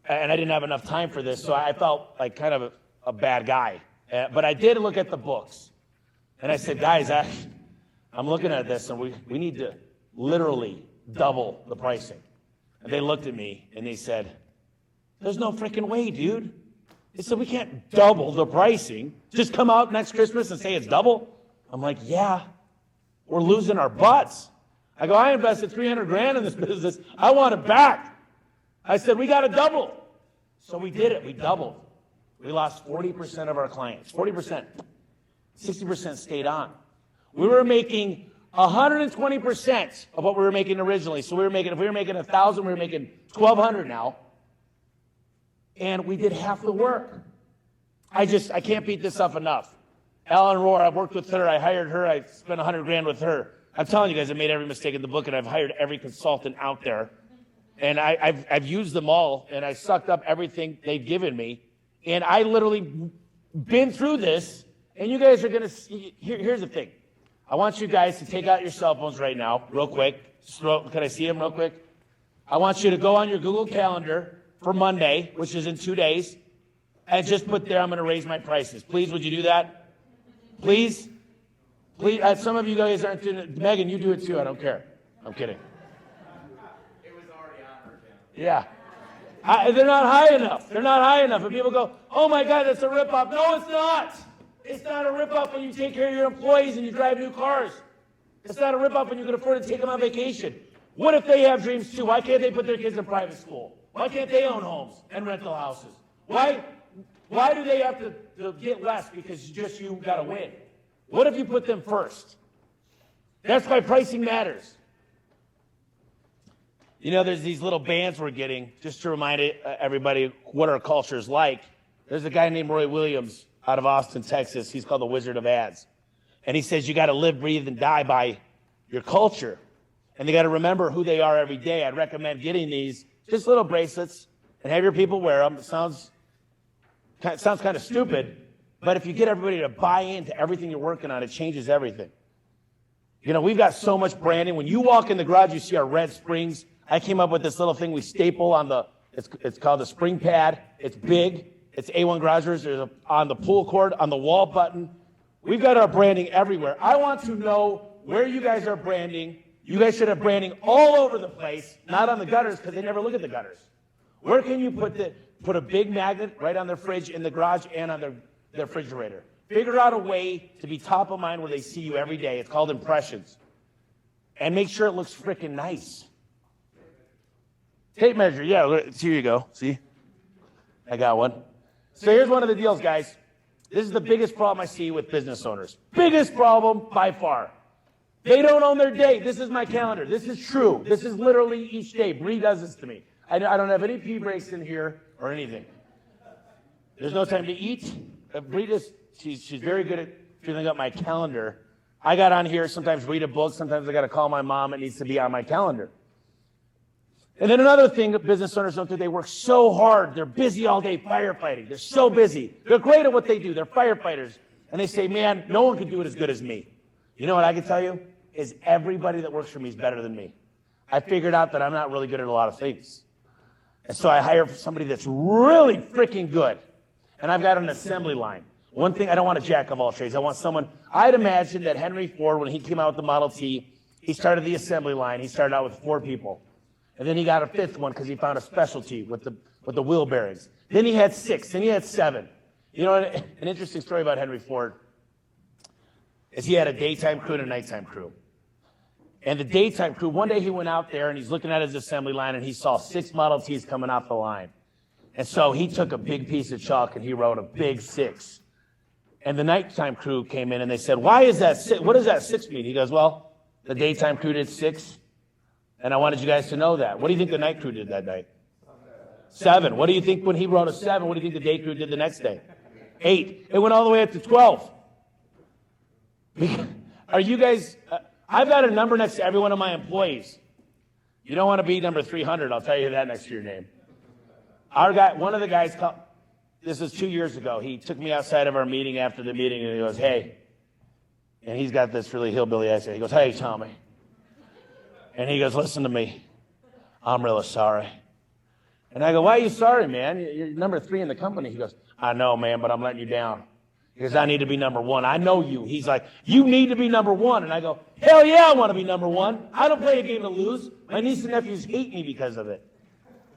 Speaker 2: And I didn't have enough time for this, so I felt like kind of a bad guy. But I did look at the books. And I said, guys, I'm looking at this, and we need to literally double the pricing. And they looked at me, and they said, there's no freaking way, dude. They said, we can't double the pricing. Just come out next Christmas and say it's double? I'm like, yeah, we're losing our butts. I go, I invested 300 grand in this business. I want it back. I said, we got to double. So we did it. We doubled. We lost 40% of our clients, 40%. 60% stayed on. We were making 120% of what we were making originally. So if we were making 1,000, we were making 1,200 now. And we did half the work. I can't beat this up enough. Ellen Rohr, I've worked with her. I hired her. I spent 100 grand with her. I'm telling you guys, I made every mistake in the book, and I've hired every consultant out there. And I've used them all, and I sucked up everything they've given me. And I literally been through this, and you guys are going to see. Here's the thing. I want you guys to take out your cell phones right now, real quick. Can I see them real quick? I want you to go on your Google Calendar for Monday, which is in 2 days, and just put there, I'm going to raise my prices. Please, would you do that? Please? Please? Some of you guys aren't doing it. Megan, you do it too. I don't care. I'm kidding.
Speaker 3: It was already on her channel.
Speaker 2: Yeah. They're not high enough. They're not high enough. And people go, oh my God, that's a ripoff. No, it's not. It's not a ripoff when you take care of your employees and you drive new cars. It's not a ripoff when you can afford to take them on vacation. What if they have dreams too? Why can't they put their kids in private school? Why can't they own homes and rental houses? Why do they have to get less because just you got to win? What if you put them first? That's why pricing matters. You know, there's these little bands we're getting, just to remind everybody what our culture is like. There's a guy named Roy Williams out of Austin, Texas. He's called the Wizard of Ads. And he says you got to live, breathe, and die by your culture. And they got to remember who they are every day. I'd recommend getting these, just little bracelets, and have your people wear them. It sounds kind of stupid, but if you get everybody to buy into everything you're working on, it changes everything. You know, we've got so much branding. When you walk in the garage, you see our red springs. I came up with this little thing we staple on it's called the spring pad. It's big. It's A1 Garagers. There's on the pull cord, on the wall button. We've got our branding everywhere. I want to know where you guys are branding. You guys should have branding all over the place, not on the gutters, because they never look at the gutters. Where can you put a big magnet right on their fridge in the garage and on their refrigerator? Figure out a way to be top of mind where they see you every day. It's called impressions. And make sure it looks freaking nice. Tape measure, yeah, here you go. See? I got one. So here's one of the deals, guys. This is the biggest problem I see with business owners. Biggest problem by far. They don't own their day. This is my calendar. This is true. This is literally each day. Bree does this to me. I don't have any pee breaks in here or anything. There's no time to eat. Bree she's very good at filling up my calendar. I got on here, sometimes read a book. Sometimes I got to call my mom. It needs to be on my calendar. And then another thing that business owners don't do, they work so hard. They're busy all day firefighting. They're so busy. They're great at what they do. They're firefighters. And they say, man, no one can do it as good as me. You know what I can tell you? Is everybody that works for me is better than me. I figured out that I'm not really good at a lot of things. And so I hire somebody that's really freaking good. And I've got an assembly line. One thing, I don't want a jack of all trades. I want someone, I'd imagine that Henry Ford, when he came out with the Model T, he started the assembly line. He started out with 4 people. And then he got a 5th one because he found a specialty with the wheel bearings. Then he had 6. Then he had 7. You know, an interesting story about Henry Ford is he had a daytime crew and a nighttime crew. And the daytime crew, one day he went out there and he's looking at his assembly line and he saw 6 Model Ts coming off the line. And so he took a big piece of chalk and he wrote a big 6. And the nighttime crew came in and they said, why is that 6? What does that 6 mean? He goes, well, the daytime crew did 6. And I wanted you guys to know that. What do you think the night crew did that night? 7. What do you think when he wrote a 7? What do you think the day crew did the next day? 8. It went all the way up to 12. Are you guys, I've got a number next to every one of my employees. You don't want to be number 300, I'll tell you that next to your name. Our guy, one of the guys, this is 2 years ago, he took me outside of our meeting after the meeting and he goes, hey, and he's got this really hillbilly accent. He goes, hey, Tommy. And he goes, listen to me. I'm really sorry. And I go, why are you sorry, man? You're number 3 in the company. He goes, I know, man, but I'm letting you down. Because I need to be number 1. I know you. He's like, you need to be number 1. And I go, hell yeah, I want to be number 1. I don't play a game to lose. My niece and nephews hate me because of it.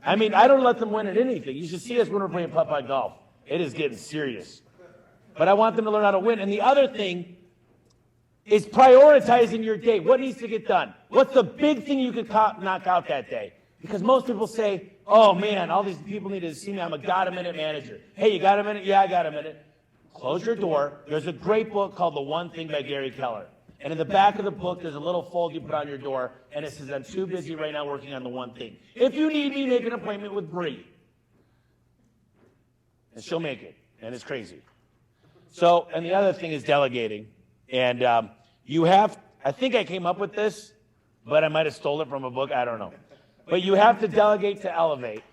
Speaker 2: I mean, I don't let them win at anything. You should see us when we're playing putt-putt golf. It is getting serious. But I want them to learn how to win. And the other thing is prioritizing your day. What needs to get done? What's the big thing you could knock out that day? Because most people say, oh, man, all these people need to see me. I'm a got-a-minute manager. Hey, you got a minute? Yeah, I got a minute. Close your door. There's a great book called The One Thing by Gary Keller. And in the back of the book, there's a little fold you put on your door, and it says, I'm too busy right now working on the one thing. If you need me, make an appointment with Bree. And she'll make it. And it's crazy. So, and the other thing is delegating. And you have, I think I came up with this, but I might have stole it from a book. I don't know. But you have to delegate to elevate.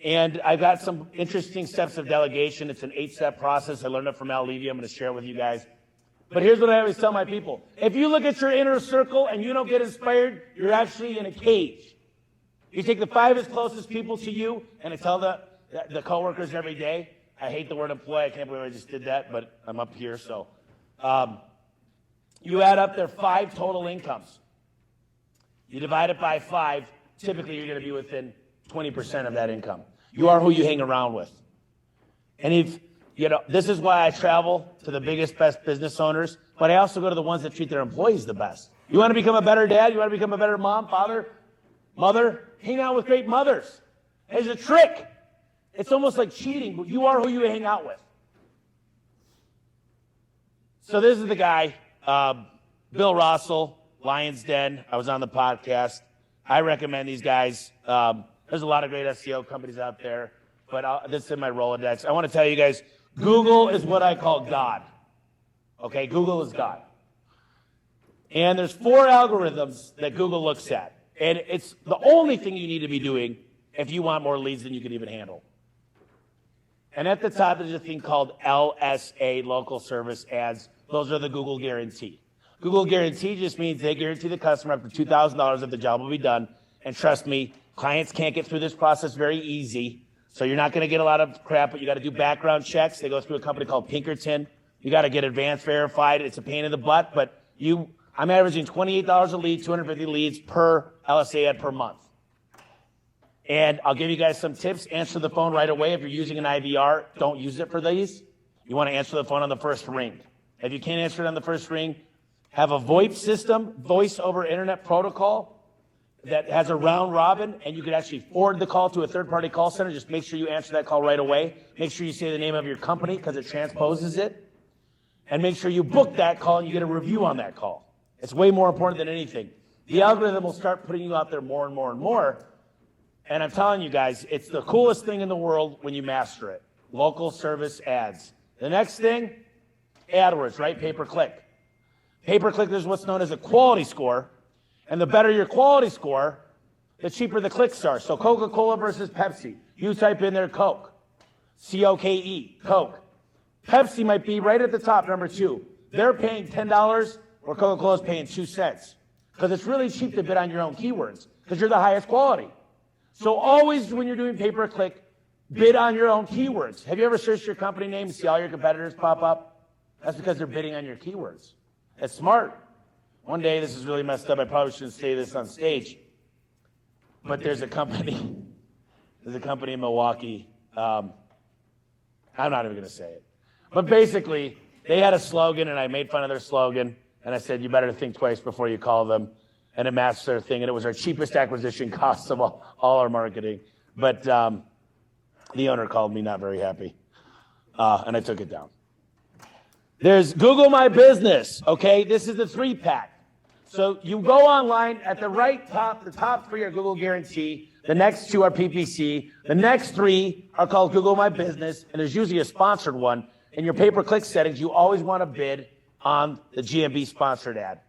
Speaker 2: And I've got some interesting steps of delegation. It's an 8-step process. I learned it from Al Levy. I'm going to share it with you guys. But here's what I always tell my people. If you look at your inner circle and you don't get inspired, you're actually in a cage. You take the 5 closest people to you, and I tell the coworkers every day, I hate the word employee. I can't believe I just did that, but I'm up here, so. You add up their 5 total incomes. You divide it by 5, typically you're going to be within 20% of that income. You are who you hang around with. And if, you know, this is why I travel to the biggest, best business owners, but I also go to the ones that treat their employees the best. You want to become a better dad? You want to become a better mom, father, mother? Hang out with great mothers. There's a trick. It's almost like cheating, but you are who you hang out with. So this is the guy, Bill Russell, Lion's Den. I was on the podcast. I recommend these guys. There's a lot of great SEO companies out there, but this is in my Rolodex. I want to tell you guys, Google is what I call God. Okay, Google is God. And there's 4 algorithms that Google looks at. And it's the only thing you need to be doing if you want more leads than you can even handle. And at the top, there's a thing called LSA, Local Service Ads. Those are the Google Guarantee. Google Guarantee just means they guarantee the customer up to $2,000 that the job will be done. And trust me, clients can't get through this process very easy. So you're not going to get a lot of crap, but you got to do background checks. They go through a company called Pinkerton. You got to get advanced verified. It's a pain in the butt, but I'm averaging $28 a lead, 250 leads per LSA ad per month. And I'll give you guys some tips. Answer the phone right away. If you're using an IVR, don't use it for these. You want to answer the phone on the first ring. If you can't answer it on the first ring, have a VoIP system, voice over internet protocol, that has a round robin, and you can actually forward the call to a third-party call center. Just make sure you answer that call right away. Make sure you say the name of your company because it transposes it. And make sure you book that call and you get a review on that call. It's way more important than anything. The algorithm will start putting you out there more and more and more. And I'm telling you guys, it's the coolest thing in the world when you master it. Local service ads. The next thing, AdWords, right? Pay-per-click. Pay-per-click, there's what's known as a quality score. And the better your quality score, the cheaper the clicks are. So Coca-Cola versus Pepsi. You type in there Coke. C-O-K-E, Coke. Pepsi might be right at the top, number 2. They're paying $10 where Coca-Cola's paying 2 cents. Because it's really cheap to bid on your own keywords because you're the highest quality. So always when you're doing pay-per-click, bid on your own keywords. Have you ever searched your company name and see all your competitors pop up? That's because they're bidding on your keywords. That's smart. One day, this is really messed up. I probably shouldn't say this on stage. But there's a company in Milwaukee. I'm not even going to say it. But basically, they had a slogan, and I made fun of their slogan. And I said, you better think twice before you call them. And it matched their thing. And it was our cheapest acquisition cost of all our marketing. But the owner called me not very happy. And I took it down. There's Google My Business, okay? This is the 3-pack. So you go online at the right top, the top 3 are Google Guarantee. The next 2 are PPC. The next 3 are called Google My Business, and there's usually a sponsored one. In your pay-per-click settings, you always want to bid on the GMB sponsored ad.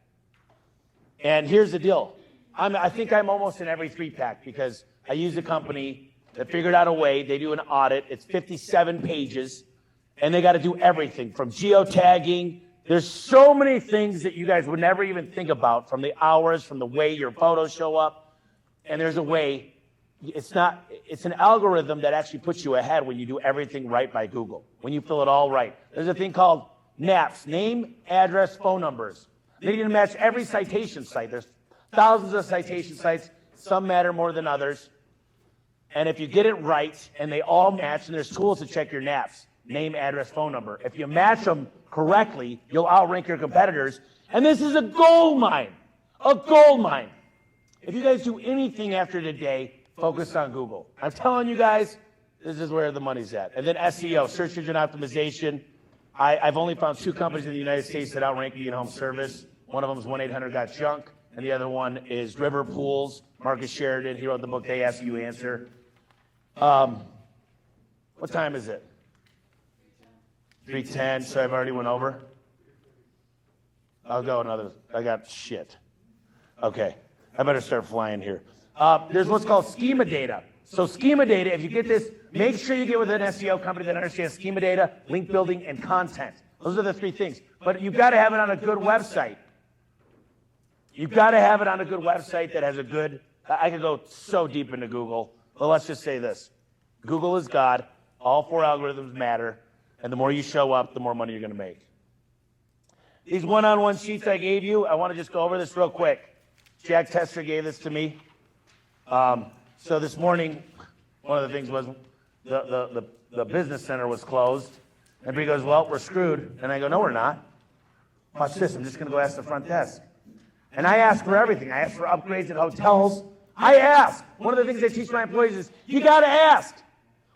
Speaker 2: And here's the deal. I think I'm almost in every 3-pack because I use a company that figured out a way. They do an audit. It's 57 pages, and they got to do everything from geotagging. There's so many things that you guys would never even think about, from the hours, from the way your photos show up. And there's a way. It's an algorithm that actually puts you ahead when you do everything right by Google, when you fill it all right. There's a thing called NAPS, name, address, phone numbers. They need to match every citation site. There's thousands of citation sites. Some matter more than others. And if you get it right and they all match, and there's tools to check your NAPS, name, address, phone number. If you match them correctly, you'll outrank your competitors. And this is a gold mine, a gold mine. If you guys do anything after today, focus on Google. I'm telling you guys, this is where the money's at. And then SEO, search engine optimization. I've only found 2 companies in the United States that outrank me in home service. One of them is 1-800-GOT-JUNK, and the other one is River Pools. Marcus Sheridan, he wrote the book, They Ask You Answer. What time is it? 3:10, so I've already went over. I'll go another, I got shit. Okay, I better start flying here. There's what's called schema data. So schema data, if you get this, make sure you get with an SEO company that understands schema data, link building, and content. Those are the 3 things. But you've got to have it on a good website. You've got to have it on a good website that has a good, I could go so deep into Google, but let's just say this. Google is God. All 4 algorithms matter. And the more you show up, the more money you're going to make. These one-on-one sheets I gave you, I want to just go over this real quick. Jack Tester gave this to me. So this morning, one of the things was the business center was closed. And he goes, well, we're screwed. And I go, no, we're not. Watch this. I'm just going to go ask the front desk. And I ask for everything. I ask for upgrades at hotels. I ask. One of the things I teach my employees is, you got to ask.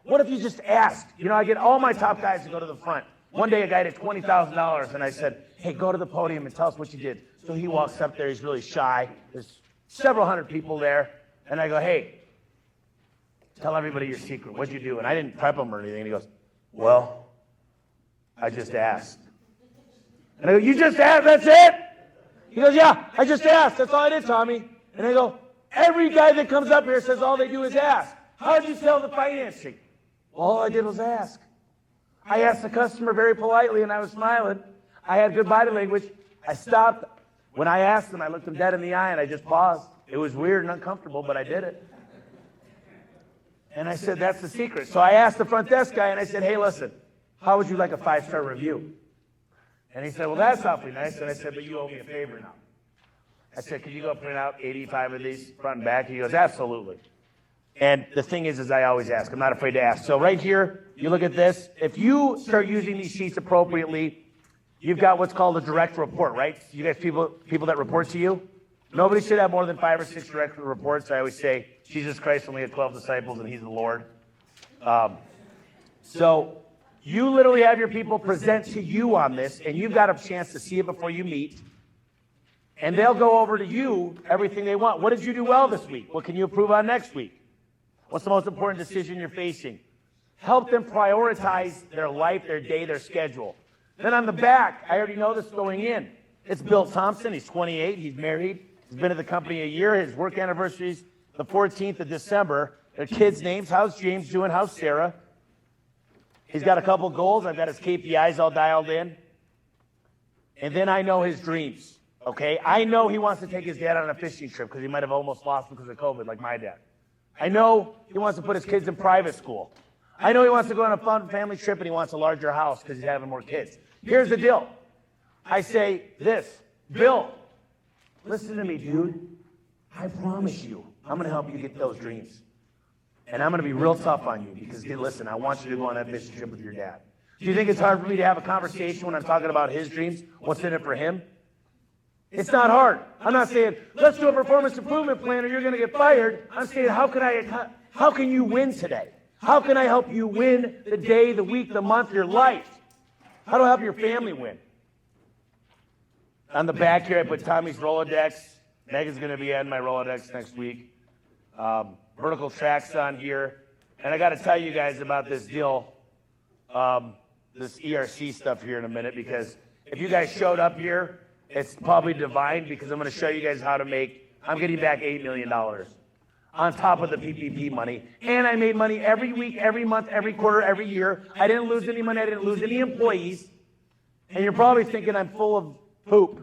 Speaker 2: What if you just asked? You know, I get all my top guys to go to the front. One day a guy did $20,000, and I said, hey, go to the podium and tell us what you did. So he walks up there. He's really shy. There's several hundred people there. And I go, hey, tell everybody your secret. What'd you do? And I didn't prep him or anything. And he goes, well, I just asked. And I go, you just asked? That's it? He goes, yeah, I just asked. That's all I did, Tommy. And I go, every guy that comes up here says all they do is ask. How did you sell the financing? Well, all I did was ask. I asked the customer very politely, and I was smiling. I had good body language. I stopped. When I asked them, I looked them dead in the eye, and I just paused. It was weird and uncomfortable, but I did it. And I said, that's the secret. So I asked the front desk guy, and I said, hey, listen, how would you like a 5-star review? And he said, well, that's awfully nice. And I said, but you owe me a favor now. I said, could you go print out 85 of these front and back? He goes, absolutely. And the thing is I always ask. I'm not afraid to ask. So right here, you look at this. If you start using these sheets appropriately, you've got what's called a direct report, right? You guys, people that report to you, nobody should have more than 5 or 6 direct reports. I always say, Jesus Christ only had 12 disciples, and he's the Lord. So you literally have your people present to you on this, and you've got a chance to see it before you meet. And they'll go over to you everything they want. What did you do well this week? What can you improve on next week? What's the most important decision you're facing? Help them prioritize their life, their day, their schedule. Then on the back, I already know this going in. It's Bill Thompson. He's 28. He's married. He's been at the company a year. His work anniversary's the 14th of December. Their kids' names. How's James doing? How's Sarah? He's got a couple goals. I've got his KPIs all dialed in. And then I know his dreams. Okay? I know he wants to take his dad on a fishing trip because he might have almost lost him because of COVID, like my dad. I know he wants to put his kids in private school. I know he wants to go on a fun family trip and he wants a larger house because he's having more kids. Here's the deal. I say this, Bill, listen to me, dude. I promise you, I'm going to help you get those dreams. And I'm going to be real tough on you because, listen, I want you to go on that fishing trip with your dad. Do you think it's hard for me to have a conversation when I'm talking about his dreams? What's in it for him? It's not hard. I'm not saying, let's do a performance improvement plan or you're going to get fired. I'm saying, how can you win today? How can I help you win the day, the week, the month, your life? How do I help your family win? On the back here, I put Tommy's Rolodex. Megan's going to be on my Rolodex next week. Vertical tracks on here. And I got to tell you guys about this deal, this ERC stuff here in a minute, because if you guys showed up here It's probably divine because I'm going to show you guys how to make, I'm getting back $8 million on top of the PPP money. And I made money every week, every month, every quarter, every year. I didn't lose any money. I didn't lose any employees. And you're probably thinking I'm full of poop,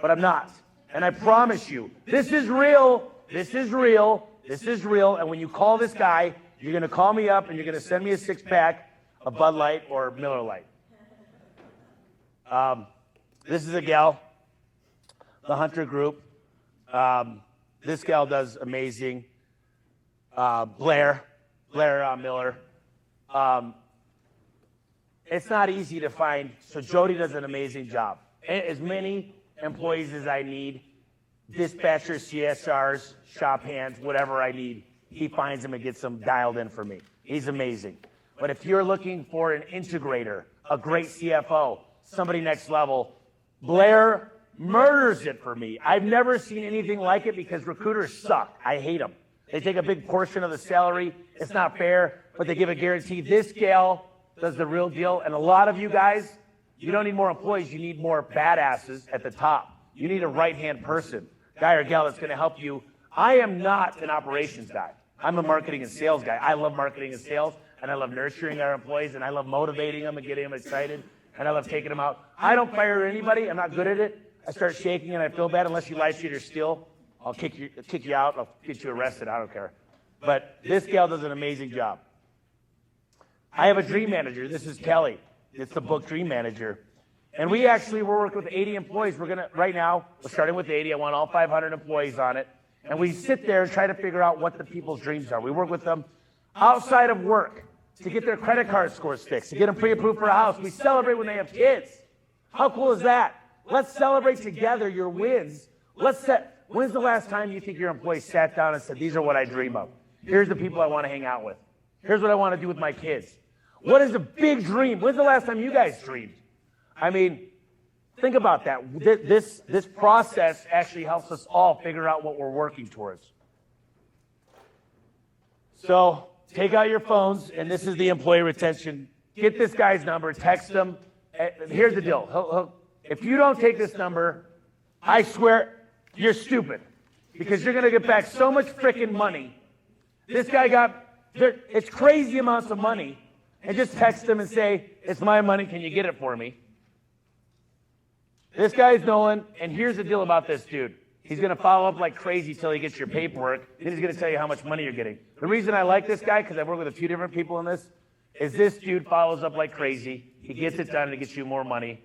Speaker 2: but I'm not. And I promise you, this is real. This is real. This is real. And when you call this guy, you're going to call me up and you're going to send me a 6-pack of Bud Light or Miller Lite. This is a gal, the Hunter Group. This gal does amazing. Blair Miller. It's not easy to find, so Jody does an amazing job. As many employees as I need, dispatchers, CSRs, shop hands, whatever I need, he finds them and gets them dialed in for me. He's amazing. But if you're looking for an integrator, a great CFO, somebody next level, Blair murders it for me. I've never seen anything like it because recruiters suck. I hate them. They take a big portion of the salary. It's not fair, but they give a guarantee. This gal does the real deal. And a lot of you guys, you don't need more employees. You need more badasses at the top. You need a right-hand person, guy or gal that's going to help you. I am not an operations guy. I'm a marketing and sales guy. I love marketing and sales, and I love nurturing our employees, and I love motivating them and getting them excited, and I love taking them out. I don't fire anybody. I'm not good at it. I start shaking and I feel bad. Unless you lie, cheat, or steal, I'll kick you out. I'll get you arrested. I don't care. But this gal does an amazing job. I have a dream manager. This is Kelly. It's the book Dream Manager. And we're working with 80 employees. Right now, we're starting with 80. I want all 500 employees on it. And we sit there and try to figure out what the people's dreams are. We work with them outside of work to get their credit card scores fixed, to get them pre-approved for a house. We celebrate when they have kids. How cool is that? Let's celebrate together your wins. When's the last time you think your employees sat down and said, these are what I dream of? Here's the people I want to hang out with. Here's what I want to do with my kids. What is a big dream? When's the last time you guys dreamed? I mean, think about that. This process actually helps us all figure out what we're working towards. So take out your phones, and this is the employee retention. Get this guy's number, text him. Here's the deal. If you don't take this number, I swear you're stupid, because you're going to get back so much freaking money. This guy it's crazy amounts of money, and just text him and say, it's my money, can you get it for me? This guy's Nolan, and here's the deal about this dude. He's going to follow up like crazy till he gets your paperwork. Then he's going to tell you how much money you're getting. The reason I like this guy, because I've worked with a few different people in this, is this dude follows up like crazy. He gets it done and he gets you more money.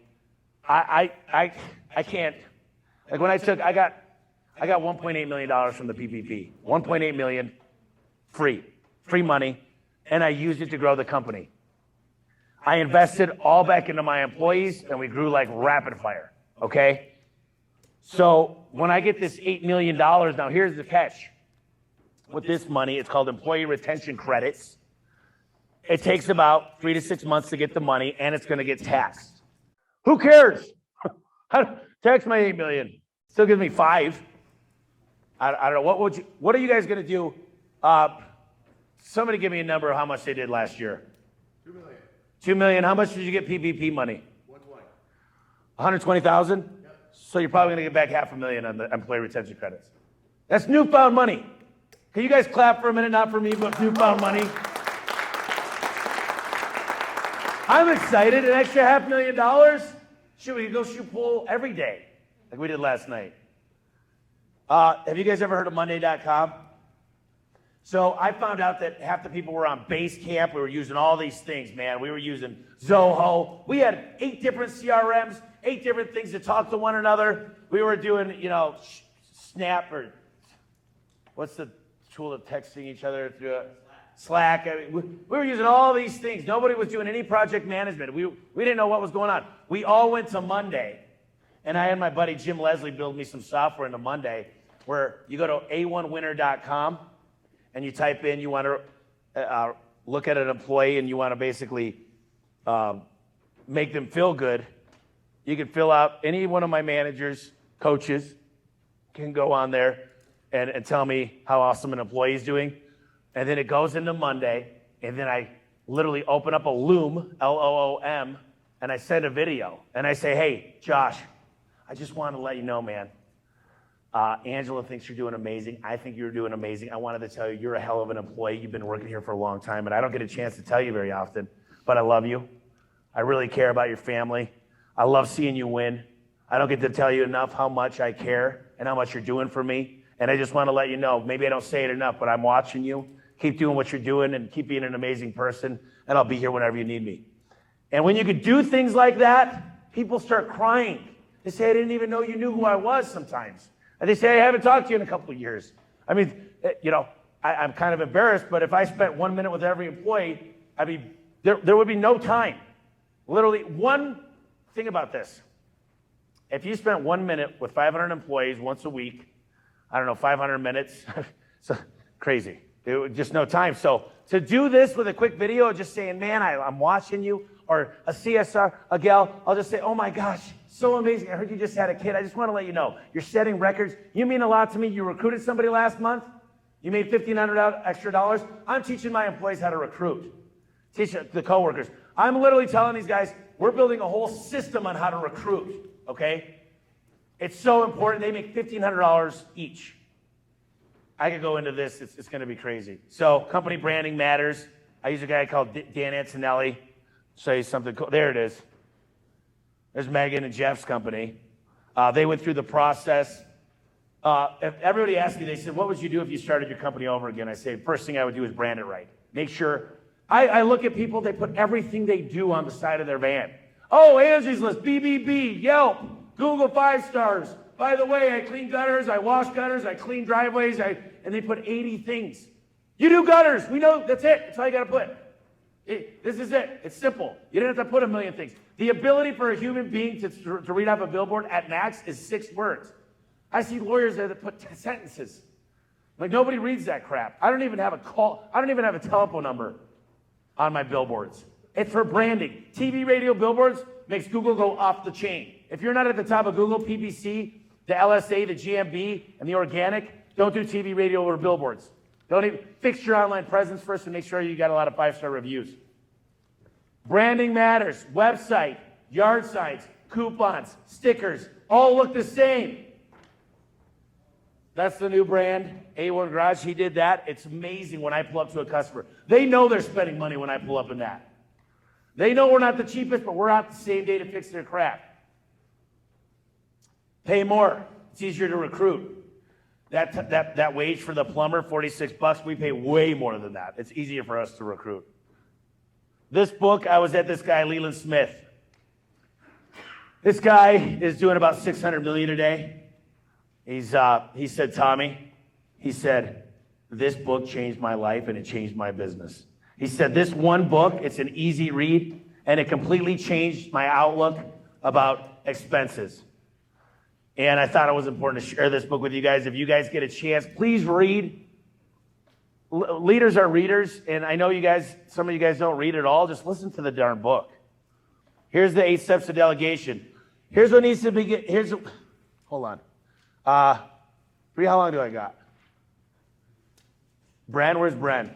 Speaker 2: I can't. Like when I got $1.8 million from the PPP. $1.8 million, free money, and I used it to grow the company. I invested all back into my employees, and we grew like rapid fire. Okay. So when I get this $8 million, now here's the catch. With this money, it's called employee retention credits. It takes about 3 to 6 months to get the money, and it's going to get taxed. Who cares? Tax my $8 million. Still gives me 5. I don't know. What are you guys going to do? Somebody give me a number of how much they did last year.
Speaker 3: 2 million.
Speaker 2: 2 million. How much did you get PPP money?
Speaker 3: 120.
Speaker 2: 120,000? Yep. So you're probably going to get back $500,000 on the employee retention credits. That's newfound money. Can you guys clap for a minute? Not for me, but newfound money. I'm excited. An extra $500,000. Shoot, we could go shoot pool every day, like we did last night. Have you guys ever heard of Monday.com? So I found out that half the people were on Basecamp. We were using all these things, man. We were using Zoho. We had 8 different CRMs, 8 different things to talk to one another. We were doing, Snap, or what's the tool of texting each other through Slack. I mean, we were using all these things. Nobody was doing any project management. We didn't know what was going on. We all went to Monday, and I had my buddy Jim Leslie build me some software into Monday, where you go to a1winner.com, and you type in, you want to look at an employee, and you want to basically make them feel good. You can fill out, any one of my managers, coaches, can go on there and tell me how awesome an employee is doing. And then it goes into Monday, and then I literally open up a Loom, Loom, and I send a video. And I say, hey, Josh, I just want to let you know, man. Angela thinks you're doing amazing. I think you're doing amazing. I wanted to tell you, you're a hell of an employee. You've been working here for a long time, and I don't get a chance to tell you very often, but I love you. I really care about your family. I love seeing you win. I don't get to tell you enough how much I care and how much you're doing for me. And I just want to let you know, maybe I don't say it enough, but I'm watching you. Keep doing what you're doing and keep being an amazing person, and I'll be here whenever you need me. And when you could do things like that, people start crying. They say, I didn't even know you knew who I was sometimes. And they say, I haven't talked to you in a couple of years. I mean, I'm kind of embarrassed, but if I spent 1 minute with every employee, I mean, there would be no time. Literally, one thing about this. If you spent 1 minute with 500 employees once a week, I don't know, 500 minutes, so crazy. Just no time. So to do this with a quick video, just saying, man, I'm watching you, or a CSR, a gal, I'll just say, oh my gosh, so amazing. I heard you just had a kid. I just want to let you know, you're setting records. You mean a lot to me. You recruited somebody last month. You made $1,500 extra dollars. I'm teaching my employees how to recruit. Teach the coworkers. I'm literally telling these guys, we're building a whole system on how to recruit, okay? It's so important. They make $1,500 each. I could go into this. It's going to be crazy. So company branding matters. I use a guy called Dan Antonelli. Show you something cool. There it is. There's Megan and Jeff's company. They went through the process. If everybody asked me, they said, what would you do if you started your company over again? I say, first thing I would do is brand it right. Make sure. I look at people, they put everything they do on the side of their van. Oh, Angie's List, BBB, Yelp, Google 5 stars. By the way, I clean gutters, I wash gutters, I clean driveways, and they put 80 things. You do gutters. We know that's it. That's all you got to put. This is it. It's simple. You don't have to put a million things. The ability for a human being to read off a billboard at max is 6 words. I see lawyers there that put sentences. Like, nobody reads that crap. I don't even have a call. I don't even have a telephone number on my billboards. It's for branding. TV, radio, billboards makes Google go off the chain. If you're not at the top of Google, PPC, the LSA, the GMB, and the organic, don't do TV, radio, or billboards. Don't even fix your online presence first and make sure you got a lot of 5-star reviews. Branding matters. Website, yard signs, coupons, stickers, all look the same. That's the new brand, A1 Garage. He did that. It's amazing when I pull up to a customer. They know they're spending money when I pull up in that. They know we're not the cheapest, but we're out the same day to fix their crap. Pay more. It's easier to recruit. That wage for the plumber, $46, we pay way more than that. It's easier for us to recruit. This book, I was at this guy, Leland Smith. This guy is doing about $600 million a day. He said, Tommy, he said, this book changed my life and it changed my business. He said, this one book, it's an easy read, and it completely changed my outlook about expenses. And I thought it was important to share this book with you guys. If you guys get a chance, please read. Leaders are readers, and I know you guys, some of you guys don't read at all. Just listen to the darn book. Here's the 8 steps of delegation. Here's what needs to be, hold on. Bree, how long do I got? Bren, where's Bren?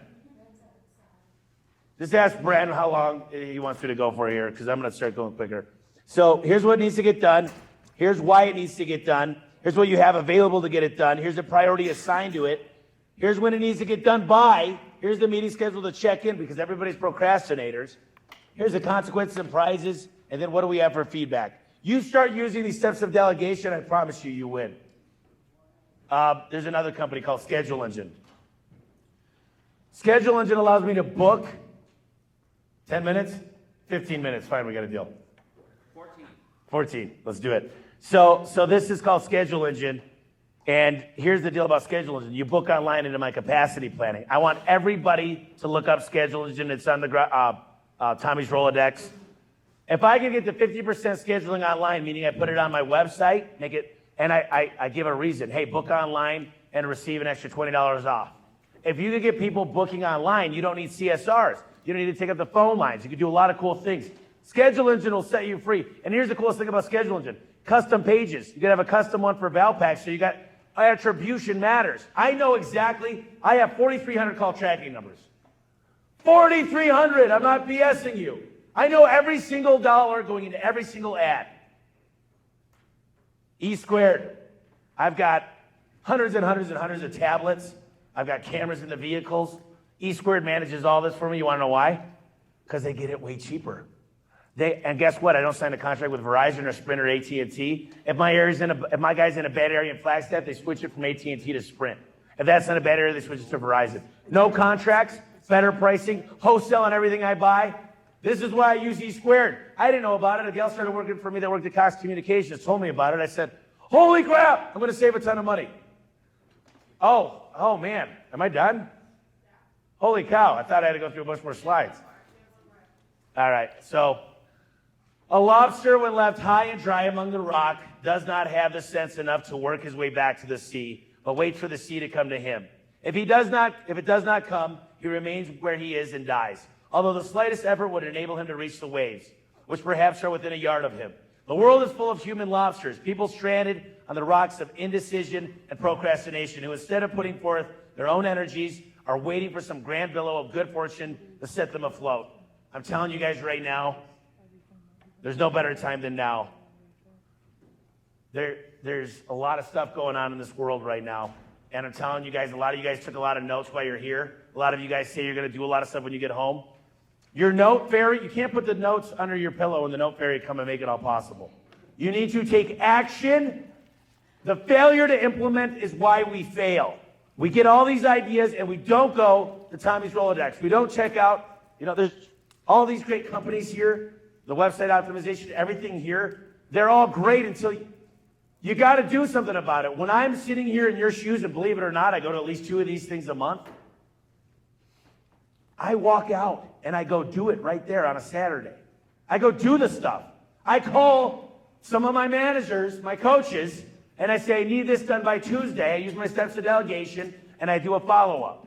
Speaker 2: Just ask Bren how long he wants me to go for here, because I'm going to start going quicker. So here's what needs to get done. Here's why it needs to get done. Here's what you have available to get it done. Here's the priority assigned to it. Here's when it needs to get done by. Here's the meeting schedule to check in, because everybody's procrastinators. Here's the consequences and prizes. And then what do we have for feedback? You start using these steps of delegation, I promise you, you win. There's another company called Schedule Engine. Schedule Engine allows me to book 10 minutes, 15 minutes. Fine, we got a deal. 14. Let's do it. So this is called Schedule Engine. And here's the deal about Schedule Engine. You book online into my capacity planning. I want everybody to look up Schedule Engine. It's on the Tommy's Rolodex. If I can get to 50% scheduling online, meaning I put it on my website, make it, and I give a reason. Hey, book online and receive an extra $20 off. If you can get people booking online, you don't need CSRs. You don't need to take up the phone lines. You can do a lot of cool things. Schedule Engine will set you free. And here's the coolest thing about Schedule Engine. Custom pages. You can have a custom one for Valpak, so you got attribution matters. I know exactly. I have 4,300 call tracking numbers. 4,300. I'm not BSing you. I know every single dollar going into every single ad. E squared. I've got hundreds and hundreds and hundreds of tablets. I've got cameras in the vehicles. E squared manages all this for me. You want to know why? Because they get it way cheaper. And guess what? I don't sign a contract with Verizon or Sprint or AT&T. If my guy's in a bad area in Flagstaff, they switch it from AT&T to Sprint. If that's in a bad area, they switch it to Verizon. No contracts, better pricing, wholesale on everything I buy. This is why I use E squared. I didn't know about it. A gal started working for me that worked at Cox Communications, told me about it. I said, holy crap, I'm going to save a ton of money. Oh man, am I done? Holy cow, I thought I had to go through a bunch more slides. All right, so a lobster, when left high and dry among the rock, does not have the sense enough to work his way back to the sea, but waits for the sea to come to him. If it does not come, he remains where he is and dies, although the slightest effort would enable him to reach the waves, which perhaps are within a yard of him. The world is full of human lobsters, people stranded on the rocks of indecision and procrastination, who instead of putting forth their own energies, are waiting for some grand billow of good fortune to set them afloat. I'm telling you guys right now, there's no better time than now. There's a lot of stuff going on in this world right now. And I'm telling you guys, a lot of you guys took a lot of notes while you're here. A lot of you guys say you're going to do a lot of stuff when you get home. Your note fairy, you can't put the notes under your pillow and the note fairy come and make it all possible. You need to take action. The failure to implement is why we fail. We get all these ideas and we don't go to Tommy's Rolodex. We don't check out, there's all these great companies here, the website optimization, everything here. They're all great until you got to do something about it. When I'm sitting here in your shoes, and believe it or not, I go to at least 2 of these things a month. I walk out and I go do it right there on a Saturday. I go do the stuff. I call some of my managers, my coaches, and I say, I need this done by Tuesday. I use my steps of delegation and I do a follow-up.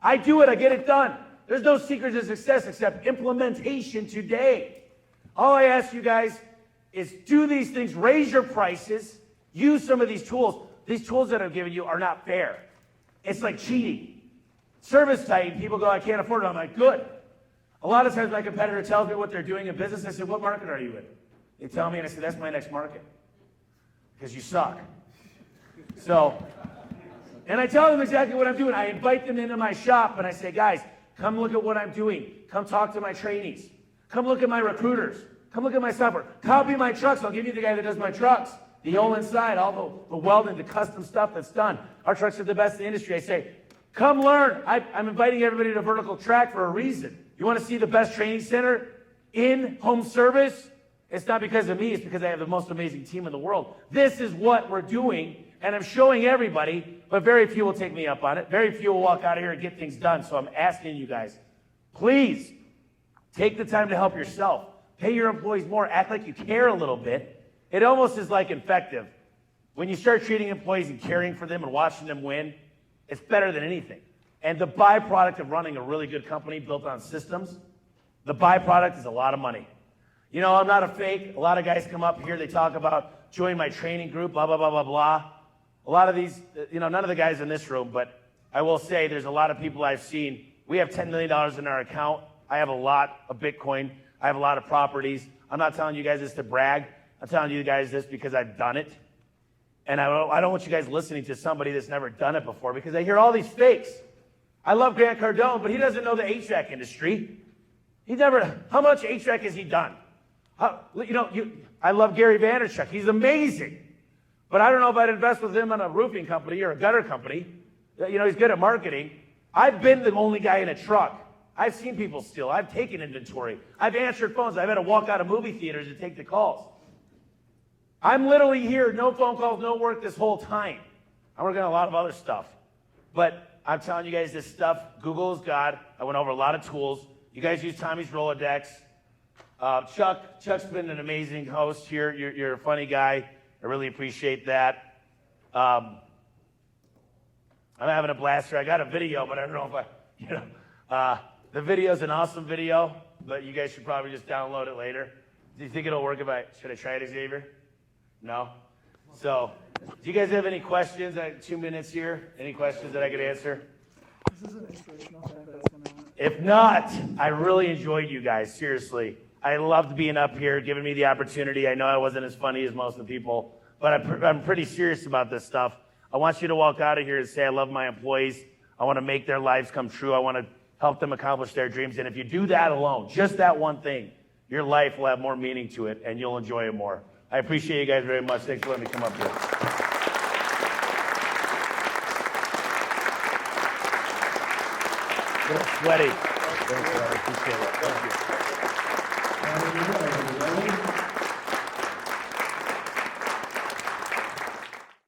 Speaker 2: I do it, I get it done. There's no secret to success except implementation today. All I ask you guys is do these things, raise your prices, use some of these tools. These tools that I've given you are not fair. It's like cheating. Service type, people go, I can't afford it. I'm like, good. A lot of times my competitor tells me what they're doing in business. I said, what market are you in? They tell me, and I said, that's my next market. Because you suck. So, and I tell them exactly what I'm doing. I invite them into my shop, and I say, guys, come look at what I'm doing. Come talk to my trainees. Come look at my recruiters. Come look at my software. Copy my trucks. I'll give you the guy that does my trucks. The whole inside, all the welding, the custom stuff that's done. Our trucks are the best in the industry. I say, come learn. I'm inviting everybody to Vertical Track for a reason. You want to see the best training center in home service? It's not because of me. It's because I have the most amazing team in the world. This is what we're doing, and I'm showing everybody, but very few will take me up on it. Very few will walk out of here and get things done. So I'm asking you guys, please take the time to help yourself. Pay your employees more. Act like you care a little bit. It almost is like infective. When you start treating employees and caring for them and watching them win, it's better than anything. And the byproduct of running a really good company built on systems, the byproduct is a lot of money. I'm not a fake. A lot of guys come up here, they talk about join my training group, blah, blah, blah, blah, blah. A lot of these, none of the guys in this room, but I will say there's a lot of people I've seen. We have $10 million in our account. I have a lot of Bitcoin. I have a lot of properties. I'm not telling you guys this to brag. I'm telling you guys this because I've done it. And I don't want you guys listening to somebody that's never done it before because I hear all these fakes. I love Grant Cardone, but he doesn't know the HVAC industry. How much HVAC has he done? I love Gary Vaynerchuk. He's amazing. But I don't know if I'd invest with him in a roofing company or a gutter company. He's good at marketing. I've been the only guy in a truck. I've seen people steal. I've taken inventory. I've answered phones. I've had to walk out of movie theaters to take the calls. I'm literally here, no phone calls, no work this whole time. I'm working on a lot of other stuff. But I'm telling you guys this stuff, Google is God. I went over a lot of tools. You guys use Tommy's Rolodex. Chuck's been an amazing host here. You're a funny guy. I really appreciate that. I'm having a blast here. I got a video, but I don't know if the video's an awesome video, but you guys should probably just download it later. Do you think it'll work should I try it, Xavier? No? So, do you guys have any questions? I have 2 minutes here. Any questions that I could answer?
Speaker 4: This is an inspirational thing that's going to happen.
Speaker 2: If not, I really enjoyed you guys, seriously. I loved being up here, giving me the opportunity. I know I wasn't as funny as most of the people but I'm pretty serious about this stuff. I want you to walk out of here and say, I love my employees. I want to make their lives come true. I want to help them accomplish their dreams. And if you do that alone, just that one thing, your life will have more meaning to it and you'll enjoy it more. I appreciate you guys very much. Thanks for letting me come up here. A little sweaty. Thanks, I appreciate it. Thank you.